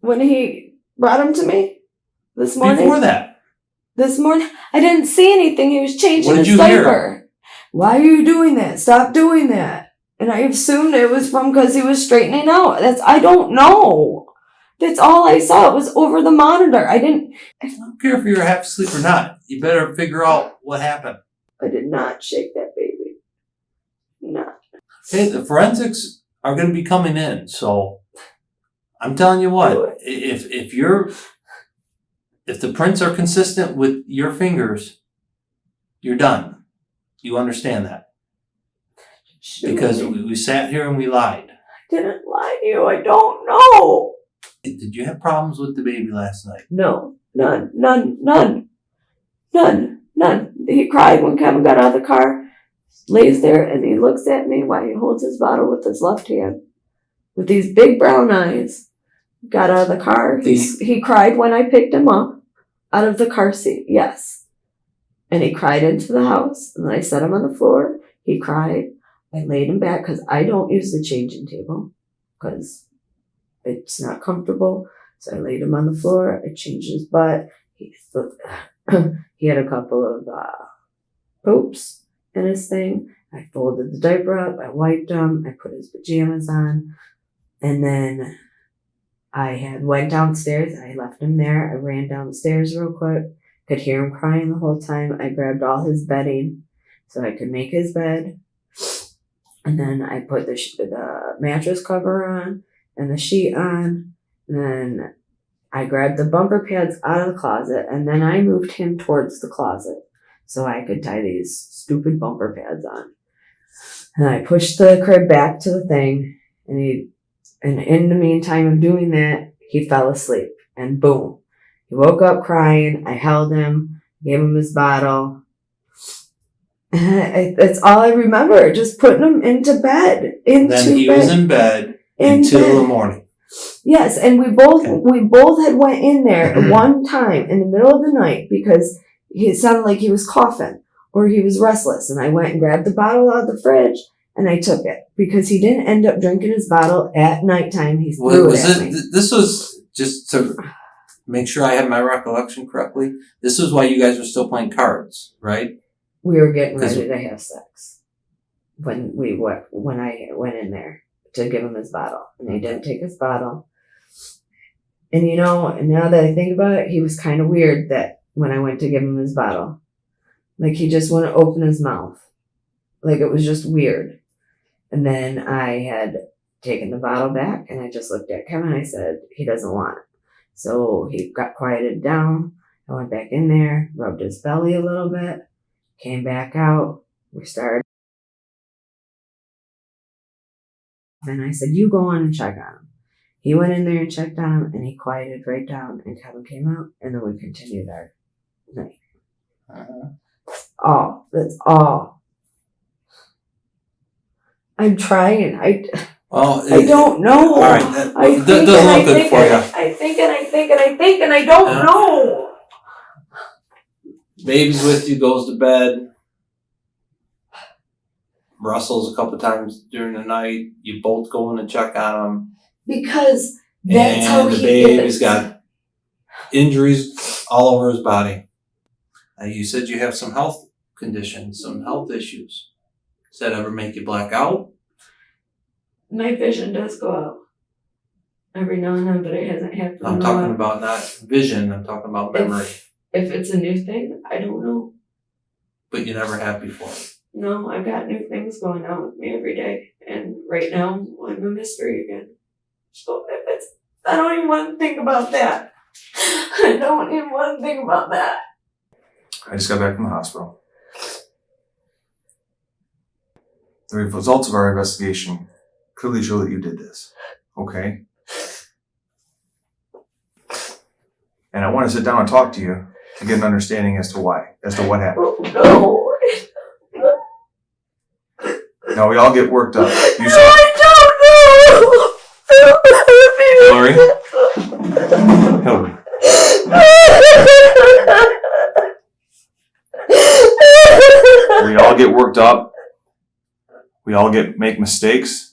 When he brought him to me? This morning? Before that? This morning? I didn't see anything. He was changing his diaper. Hear? Why are you doing that? Stop doing that. And I assumed it was from because he was straightening out. I don't know. That's all I saw. It was over the monitor. I don't care if you're half asleep or not. You better figure out what happened. I did not shake that baby. Not. Okay, the forensics are going to be coming in, so I'm telling you what, if the prints are consistent with your fingers, you're done. You understand that? Because we sat here and we lied. I didn't lie to you. I don't know. Did you have problems with the baby last night? No. None. He cried when Kevin got out of the car, lays there, and he looks at me while he holds his bottle with his left hand with these big brown eyes. Got out of the car. He cried when I picked him up out of the car seat. Yes. And he cried into the house. And then I set him on the floor. He cried. I laid him back because I don't use the changing table because it's not comfortable. So I laid him on the floor. I changed his butt. He had a couple of poops in his thing. I folded the diaper up. I wiped him. I put his pajamas on. And then I went downstairs. I left him there. I ran downstairs real quick. Could hear him crying the whole time. I grabbed all his bedding so I could make his bed. And then I put the mattress cover on and the sheet on. And then I grabbed the bumper pads out of the closet. And then I moved him towards the closet so I could tie these stupid bumper pads on. And I pushed the crib back to the thing. And in the meantime of doing that, he fell asleep. And boom. He woke up crying. I held him, gave him his bottle. That's all I remember. Just putting him into bed. Then he was in bed until the morning. Yes, and we both had went in there one time in the middle of the night because it sounded like he was coughing or he was restless. And I went and grabbed the bottle out of the fridge and I took it because he didn't end up drinking his bottle at nighttime. He threw it at me. This was just to make sure I have my recollection correctly. This was why you guys were still playing cards, right? We were getting ready to have sex when I went in there to give him his bottle, and he didn't take his bottle. And now that I think about it, he was kind of weird that when I went to give him his bottle, like he just wouldn't open his mouth, like it was just weird. And then I had taken the bottle back, and I just looked at Kevin. I said, he doesn't want it. So he got quieted down. I went back in there, rubbed his belly a little bit, came back out. We started. And I said, you go on and check on him. He went in there and checked on him, and he quieted right down, and Kevin came out, and then we continued our night. That's all. I'm trying. I Well, don't know. All right, that I doesn't think look and I good think for and you. I think and I think and I think and I don't Yeah. know. Baby's with you, goes to bed. Russell's a couple times during the night. You both go in and check on him. Because that's how And the he baby's is. got injuries all over his body. You said you have some health conditions, some health issues. Does that ever make you black out? My vision does go out every now and then, but it hasn't happened. I'm in a talking while. about not vision, I'm talking about memory. If it's a new thing, I don't know. But you never have before. No, I've got new things going on with me every day, and right now I'm a mystery again. So if it's, I don't even want to think about that. I don't even want to think about that. I just got back from the hospital. The results of our investigation clearly show that you did this. Okay? And I want to sit down and talk to you to get an understanding as to why, as to what happened. Oh, no. Now we all get worked up. You No, saw I Hilary? don't know. Hilary. We all get worked up. We all make mistakes.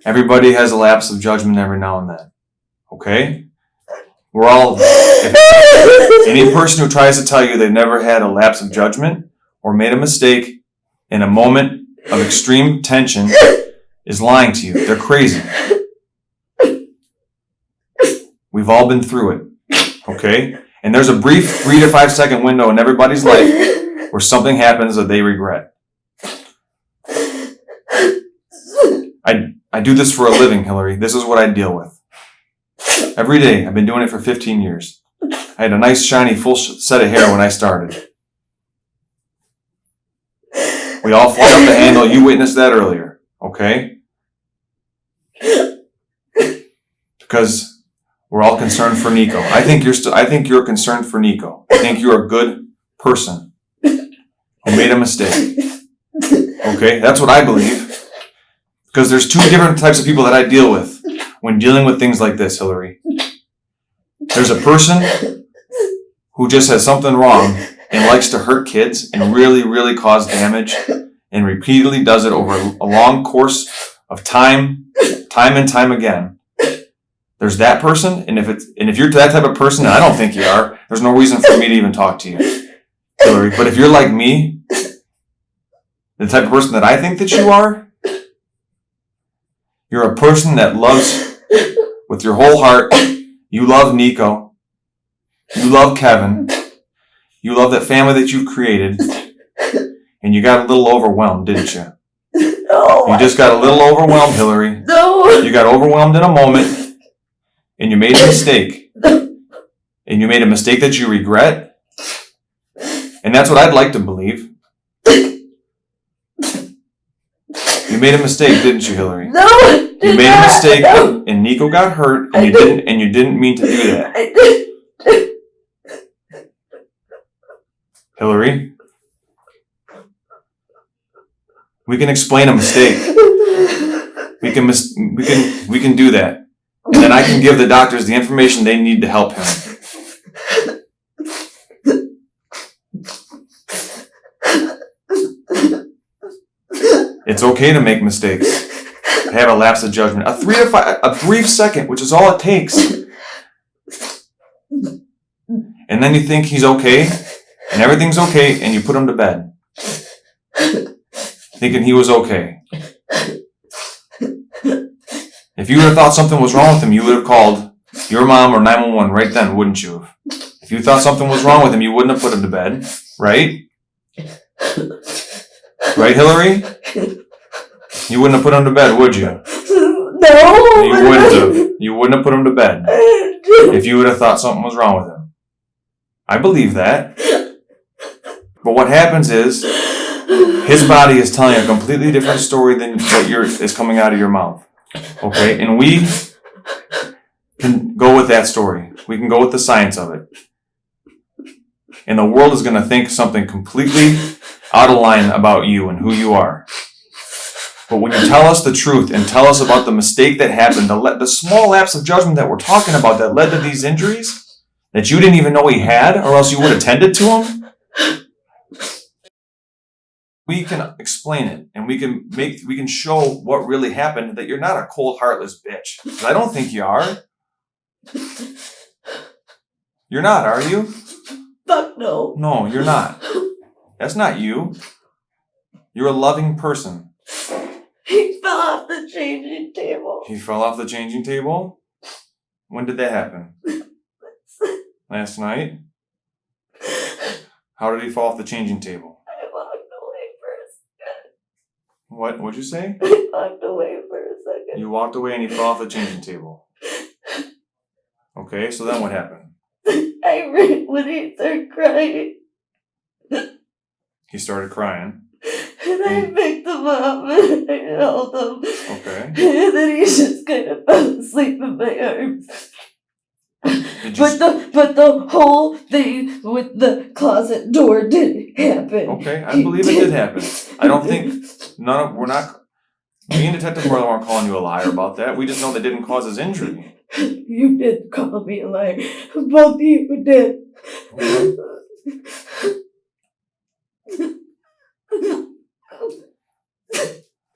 Everybody has a lapse of judgment every now and then. Okay? We're all, any person who tries to tell you they've never had a lapse of judgment or made a mistake in a moment of extreme tension is lying to you. They're crazy. We've all been through it. Okay? And there's a brief 3 to 5 second window in everybody's life where something happens that they regret. I do this for a living, Hilary. This is what I deal with. Every day. I've been doing it for 15 years. I had a nice, shiny, full set of hair when I started. We all fall off the handle. You witnessed that earlier. Okay? Because we're all concerned for Nico. I think you're concerned for Nico. I think you're a good person who made a mistake. Okay? That's what I believe. Because there's 2 different types of people that I deal with when dealing with things like this, Hilary. There's a person who just has something wrong and likes to hurt kids and really, really cause damage and repeatedly does it over a long course of time and time again. There's that person, and if you're that type of person, and I don't think you are, there's no reason for me to even talk to you, Hilary. But if you're like me, the type of person that I think that you are, you're a person that loves with your whole heart. You love Nico. You love Kevin. You love that family that you've created. And you got a little overwhelmed, didn't you? No. You just got a little overwhelmed, Hilary. No. You got overwhelmed in a moment. And you made a mistake. And you made a mistake that you regret. And that's what I'd like to believe. You made a mistake, didn't you, Hilary? No. You made a mistake, and Nico got hurt, and you didn't mean to do that. I did. Hilary, we can explain a mistake. We can do that, and then I can give the doctors the information they need to help him. It's okay to make mistakes. Have a lapse of judgment. A brief second, which is all it takes. And then you think he's okay, and everything's okay, and you put him to bed. Thinking he was okay. If you would have thought something was wrong with him, you would have called your mom or 911 right then, wouldn't you have? If you thought something was wrong with him, you wouldn't have put him to bed, right? Right, Hilary? You wouldn't have put him to bed, would you? No. You wouldn't have. You wouldn't have put him to bed if you would have thought something was wrong with him. I believe that. But what happens is his body is telling a completely different story than what is coming out of your mouth. Okay? And we can go with that story. We can go with the science of it. and the world is going to think something completely out of line about you and who you are. But when you tell us the truth and tell us about the mistake that happened, the small lapse of judgment that we're talking about that led to these injuries that you didn't even know he had, or else you would have tended to him, we can explain it, and we can show what really happened, that you're not a cold, heartless bitch. 'Cause I don't think you are. You're not, are you? Fuck no. No, you're not. That's not you. You're a loving person. He fell off the changing table. He fell off the changing table? When did that happen? Last night? How did he fall off the changing table? I walked away for a second. What'd you say? I walked away for a second. You walked away and he fell off the changing table. Okay, so then what happened? I ran when he started crying. He started crying. And I picked him up and I held him. Okay. And then he just kind of fell asleep in my arms. But the whole thing with the closet door didn't happen. Okay, I believe it did happen. I don't think we're not. Me and Detective Moreland aren't calling you a liar about that. We just know that didn't cause his injury. You did call me a liar. Both of you did. Okay.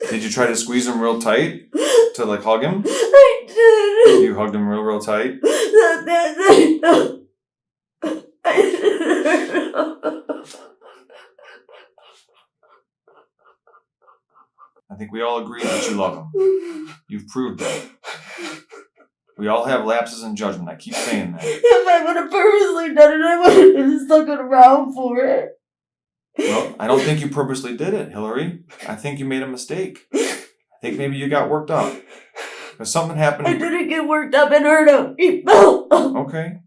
Did you try to squeeze him real tight to like hug him? I did. You hugged him real tight? I think we all agree that you love him. You've proved that. We all have lapses in judgment. I keep saying that. If I would have purposely done it, I would have been stuck around for it. Well, I don't think you purposely did it, Hilary. I think you made a mistake. I think maybe you got worked up. Because something happened. I didn't get worked up and hurt him. He fell. Okay.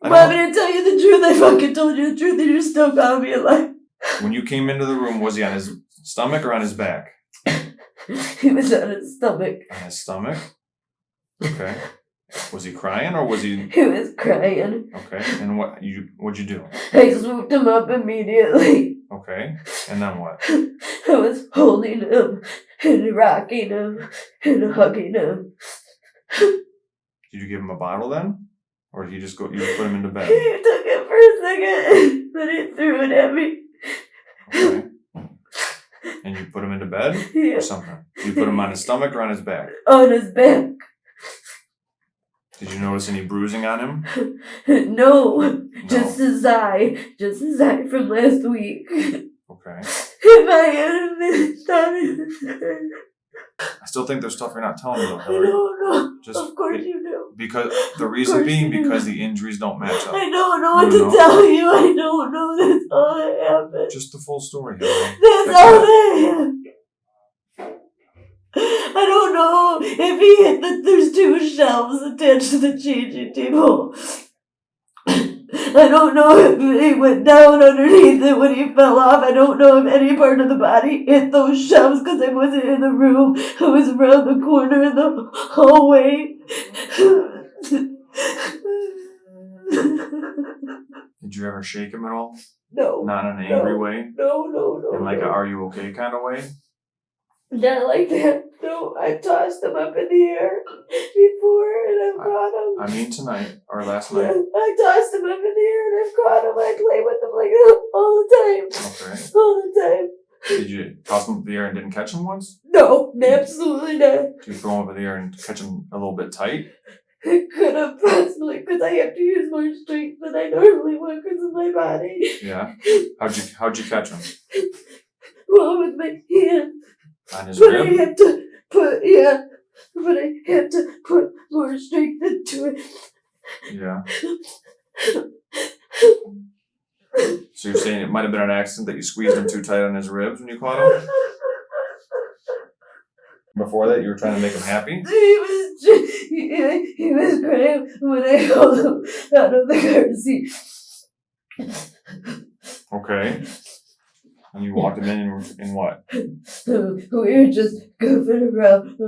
Want me to tell you the truth? I fucking told you the truth and you're still calling me a liar. When you came into the room, was he on his stomach or on his back? He was on his stomach. On his stomach? Okay. Was he crying or was he... He was crying. Okay. And what'd you do? I swooped him up immediately. Okay. And then what? I was holding him and rocking him and hugging him. Did you give him a bottle then? Or did you just put him into bed? He took it for a second, then he threw it at me. Okay. And you put him into bed? Yeah. Or something? You put him on his stomach or on his back? On his back. Did you notice any bruising on him? No, just his eye from last week. Okay. If I hadn't been started. I still think there's stuff you're not telling me though, I Hilary. don't know. Of course you do. Because the reason being because the injuries don't match up. I don't know what to tell you. I don't know. That's all that happened. Just the full story, Hilary. That's all that happened. I don't know if he hit there's two shelves attached to the changing table. I don't know if he went down underneath it when he fell off. I don't know if any part of the body hit those shelves because I wasn't in the room. I was around the corner in the hallway. Did you ever shake him at all? No. Not in an angry way? No. In like a are you okay kind of way? Not like that. No, I tossed him up in the air before and I brought him. I mean tonight or last night. I tossed him up in the air and I've caught him. I play with him like that all the time. Okay. All the time. Did you toss him up in the air and didn't catch him once? No, absolutely not. Did you throw him up in the air and catch him a little bit tight? I could have possibly, because I have to use more strength than I normally would because of my body. Yeah. How'd you catch him? Well, with my hand. On his But rib? I have to put more strength into it. Yeah. So you're saying it might have been an accident that you squeezed him too tight on his ribs when you caught him? Before that, you were trying to make him happy? He was crying when I held him out of the car seat. Okay. And you walked him in what? We were just goofing around,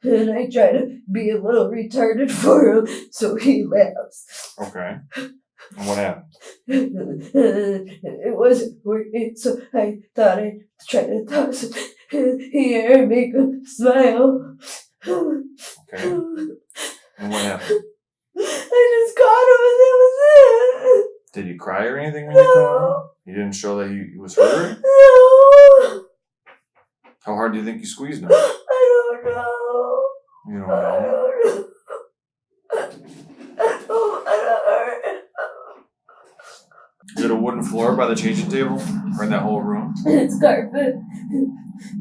and I try to be a little retarded for him, so he laughs. Okay. And what happened? It wasn't working, so I thought I'd try to talk some here and make him smile. Okay. And what happened? I just caught him and that was it. Did he cry or anything when you caught him? He didn't show that he was hurt? No. How hard do you think you squeezed him? I don't know. You don't I know. don't know. Is it a wooden floor by the changing table? Or in that whole room? It's carpet,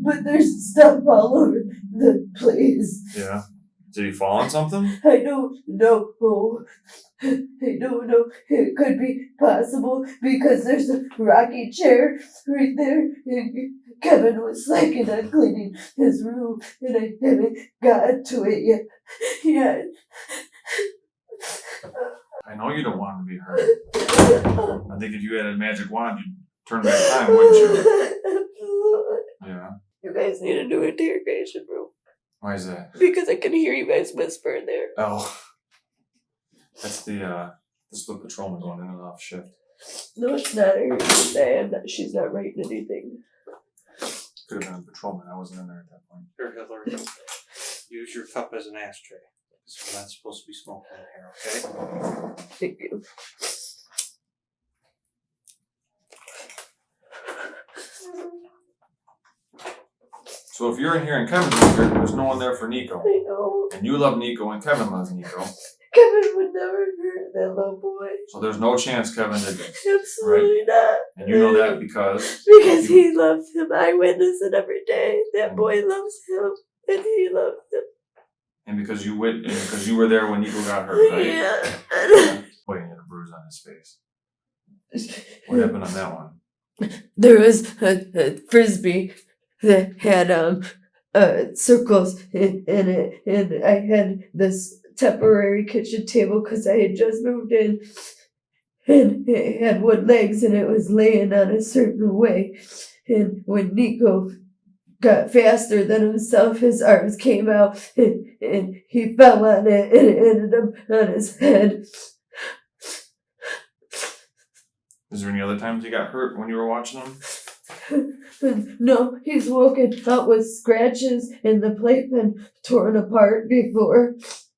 but there's stuff all over the place. Yeah. Did he fall on something? I don't know. I don't know. It could be possible because there's a rocking chair right there. And Kevin was slacking on cleaning his room, and I haven't gotten to it yet. I know you don't want him to be hurt. I think if you had a magic wand, you'd turn back time, wouldn't you? Yeah. You guys need a new interrogation room Why is that? because I can hear you guys whisper in there. Oh. That's the patrolman going in and off shift. No, it's not. I heard you say she's not writing anything. Could have been a patrolman. I wasn't in there at that point. Here, Hilary, use your cup as an ashtray. Because we're not supposed to be smoking in here, okay? Thank you. So if you're in here and Kevin's in here, there's no one there for Nico. I know. And you love Nico and Kevin loves Nico. Kevin would never hurt that little boy. So there's no chance Kevin did this. Absolutely not. And you know that because Because he loves him. I witness it every day. That boy loves him. And he loves him. and because you were there when Nico got hurt, right? Yeah. Boy, he had a bruise on his face. What happened on that one? There was a frisbee that had circles in it, and I had this temporary kitchen table because I had just moved in, and it had wood legs and it was laying on a certain way, and when Nico got faster than himself, his arms came out and he fell on it and it ended up on his head. Is there any other times he got hurt when you were watching him? No, he's woken up with scratches and the playpen torn apart before.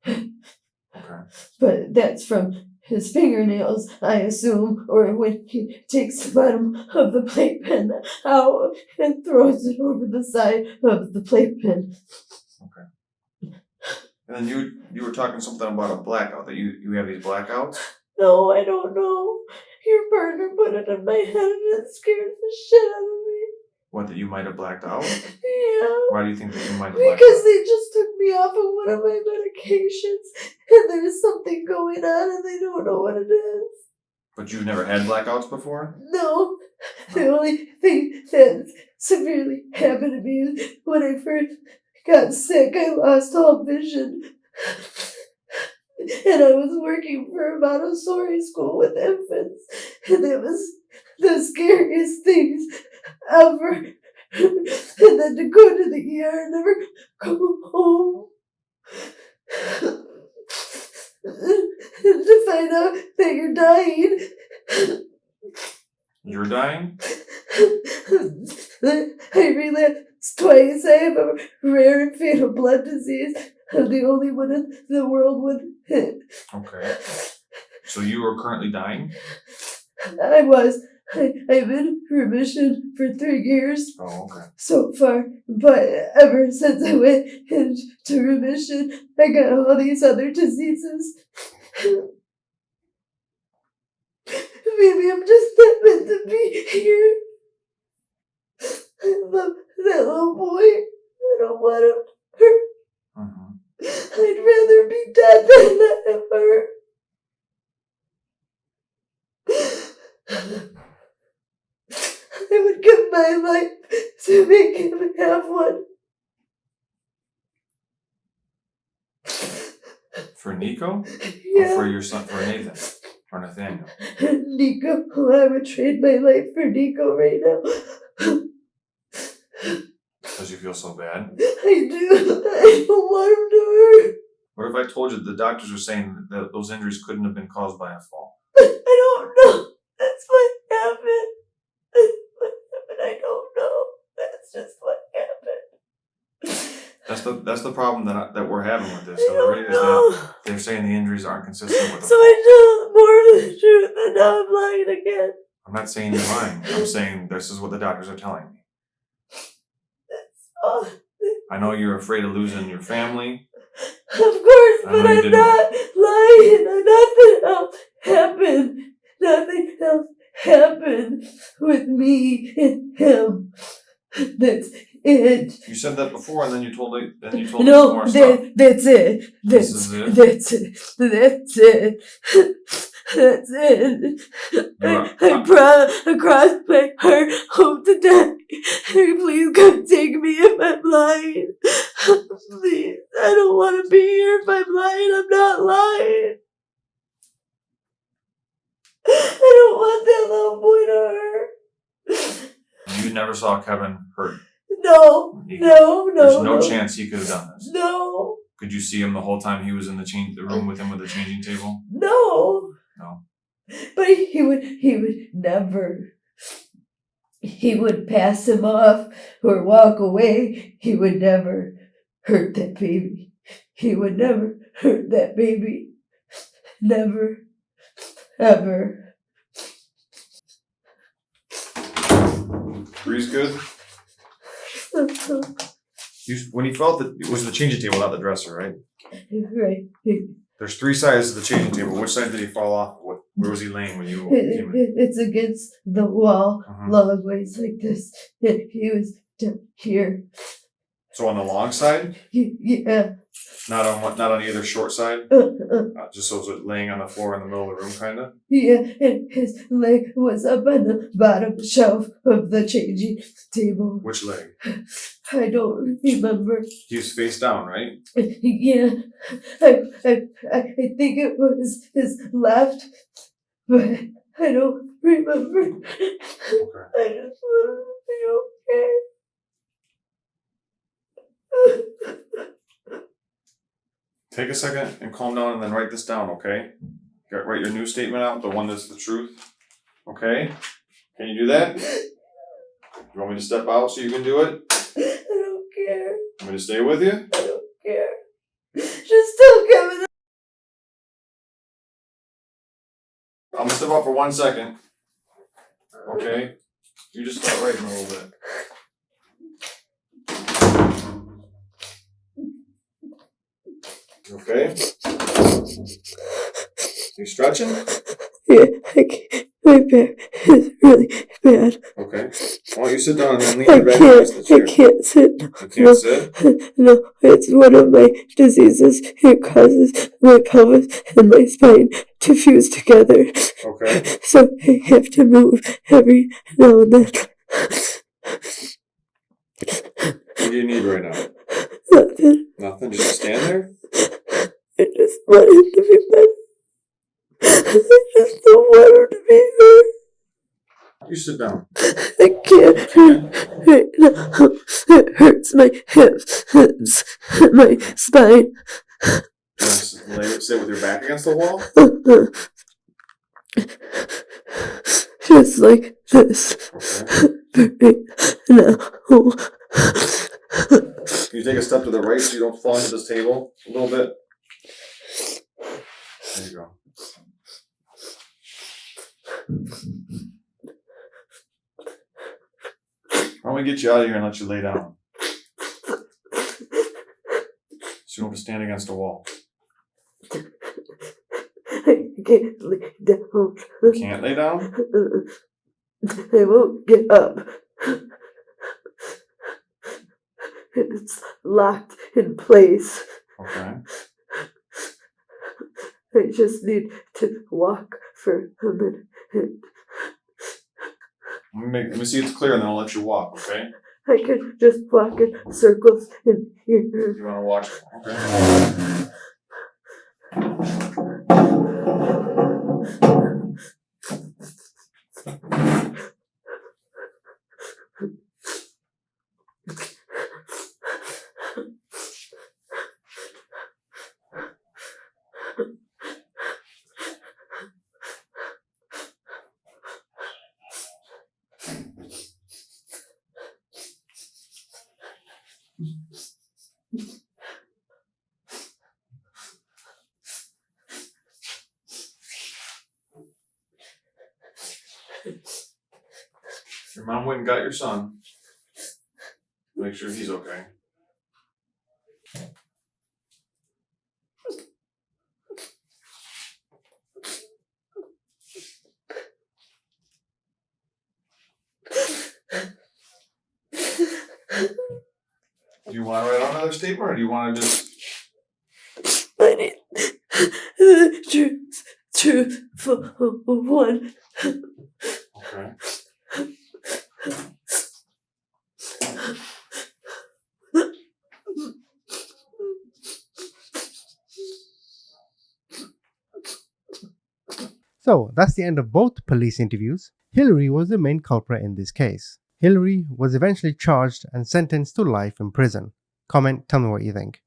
Okay. But that's from his fingernails, I assume, or when he takes the bottom of the playpen out and throws it over the side of the playpen. Okay. And then you were talking something about a blackout, that you have these blackouts? No, I don't know. Your partner put it in my head and it scares the shit out of me. What, that you might have blacked out? Yeah. Why do you think that you might have blacked Because out? they just took me off of one of my medications and there's something going on and they don't know what it is. But you've never had blackouts before? No. The only thing that severely happened to me is when I first got sick, I lost all vision. And I was working for a Montessori school with infants. And it was the scariest things ever. And then to go to the ER and never come home. And to find out that you're dying. You're dying? I relapsed twice. I have a rare and fatal blood disease. I'm the only one in the world with it. Okay. So you are currently dying? I've been in remission for 3 years Oh, okay. so far, but ever since I went into remission, I got all these other diseases. Maybe I'm just not meant to be here. I love that little boy. I don't want him hurt. Mm-hmm. I'd rather be dead than let him hurt. I would give my life to make him have one. For Nico? Yeah. Or for your son, for Nathan? Or Nathaniel? Nico, I would trade my life for Nico right now. Because you feel so bad? I do. I don't want him to hurt. What if I told you the doctors are saying that those injuries couldn't have been caused by a fall? I don't know. That's what happened. That's what happened. I don't know. That's just what happened. That's the problem that we're having with this, I Hilary, don't is know. that they're saying the injuries aren't consistent with the So fall. I know more of the truth and now I'm lying again. I'm not saying you're lying. I'm saying this is what the doctors are telling me. Oh, I know you're afraid of losing your family. of course, I but know you I'm didn't. not lying. Nothing else happened. Nothing else happened with me and him. That's it. You said that before, and then you told me some No, more stuff. that's it. This is it? That's it. That's it. That's it. I crossed my heart home to die. Please come take me if I'm lying. Please, I don't want to be here if I'm lying. I'm not lying. I don't want that little boy to hurt. You never saw Kevin hurt. No, no, no. There's no chance he could have done this. No, Could you see him the whole time he was in the room with him with the changing table? no. No. But he would never. He would pass him off or walk away. He would never hurt that baby. He would never hurt that baby. Never. Ever. Bree's good? When he felt that it was the changing table, not the dresser, right? Right. There's 3 sides to the changing table. Which side did he fall off? Where was he laying when you came in? It's against the wall, Mhm. long ways like this. He was down here. So on the long side, Yeah. not on either short side, just so it's laying on the floor in the middle of the room, kind of. Yeah, and his leg was up on the bottom shelf of the changing table. Which leg? I don't remember. He was face down, right? Yeah, I think it was his left, but I don't remember. Okay. I just want to be okay. Take a second and calm down and then write this down, okay? Write your new statement out, the one that's the truth. Okay? Can you do that? You want me to step out so you can do it? I don't care. Want me to stay with you? I don't care. Just tell Kevin. I'm gonna step out for 1 second. Okay? You just start writing a little bit. Okay? You stretching? Yeah, my back is really bad. Okay. Why don't you sit down and then lean I your back against the chair? can't sit. You can't sit? No, it's one of my diseases. It causes my pelvis and my spine to fuse together. Okay. So I have to move every now and then. What do you need right now? Nothing. Nothing? Just stand there? I just want him to be better. I just don't want him to be hurt. You sit down. I can't right now. It hurts my hips, my spine. Sit with your back against the wall? Just like this. Okay. Right now. Can you take a step to the right so you don't fall into this table a little bit? There you go. Why don't we get you out of here and let you lay down? So you don't have to stand against a wall. I can't lay down. You can't lay down? I won't get up. It's locked in place. Okay. I just need to walk for a minute. Let me see it's clear and then I'll let you walk, okay? I can just walk in circles in here. You want to watch? Okay. Your mom went and got your son. Make sure he's okay. Do you want to write out another statement, or do you want to just? I need the truth for one. Okay. So that's the end of both police interviews. Hilary was the main culprit in this case. Hilary was eventually charged and sentenced to life in prison. Comment, tell me what you think.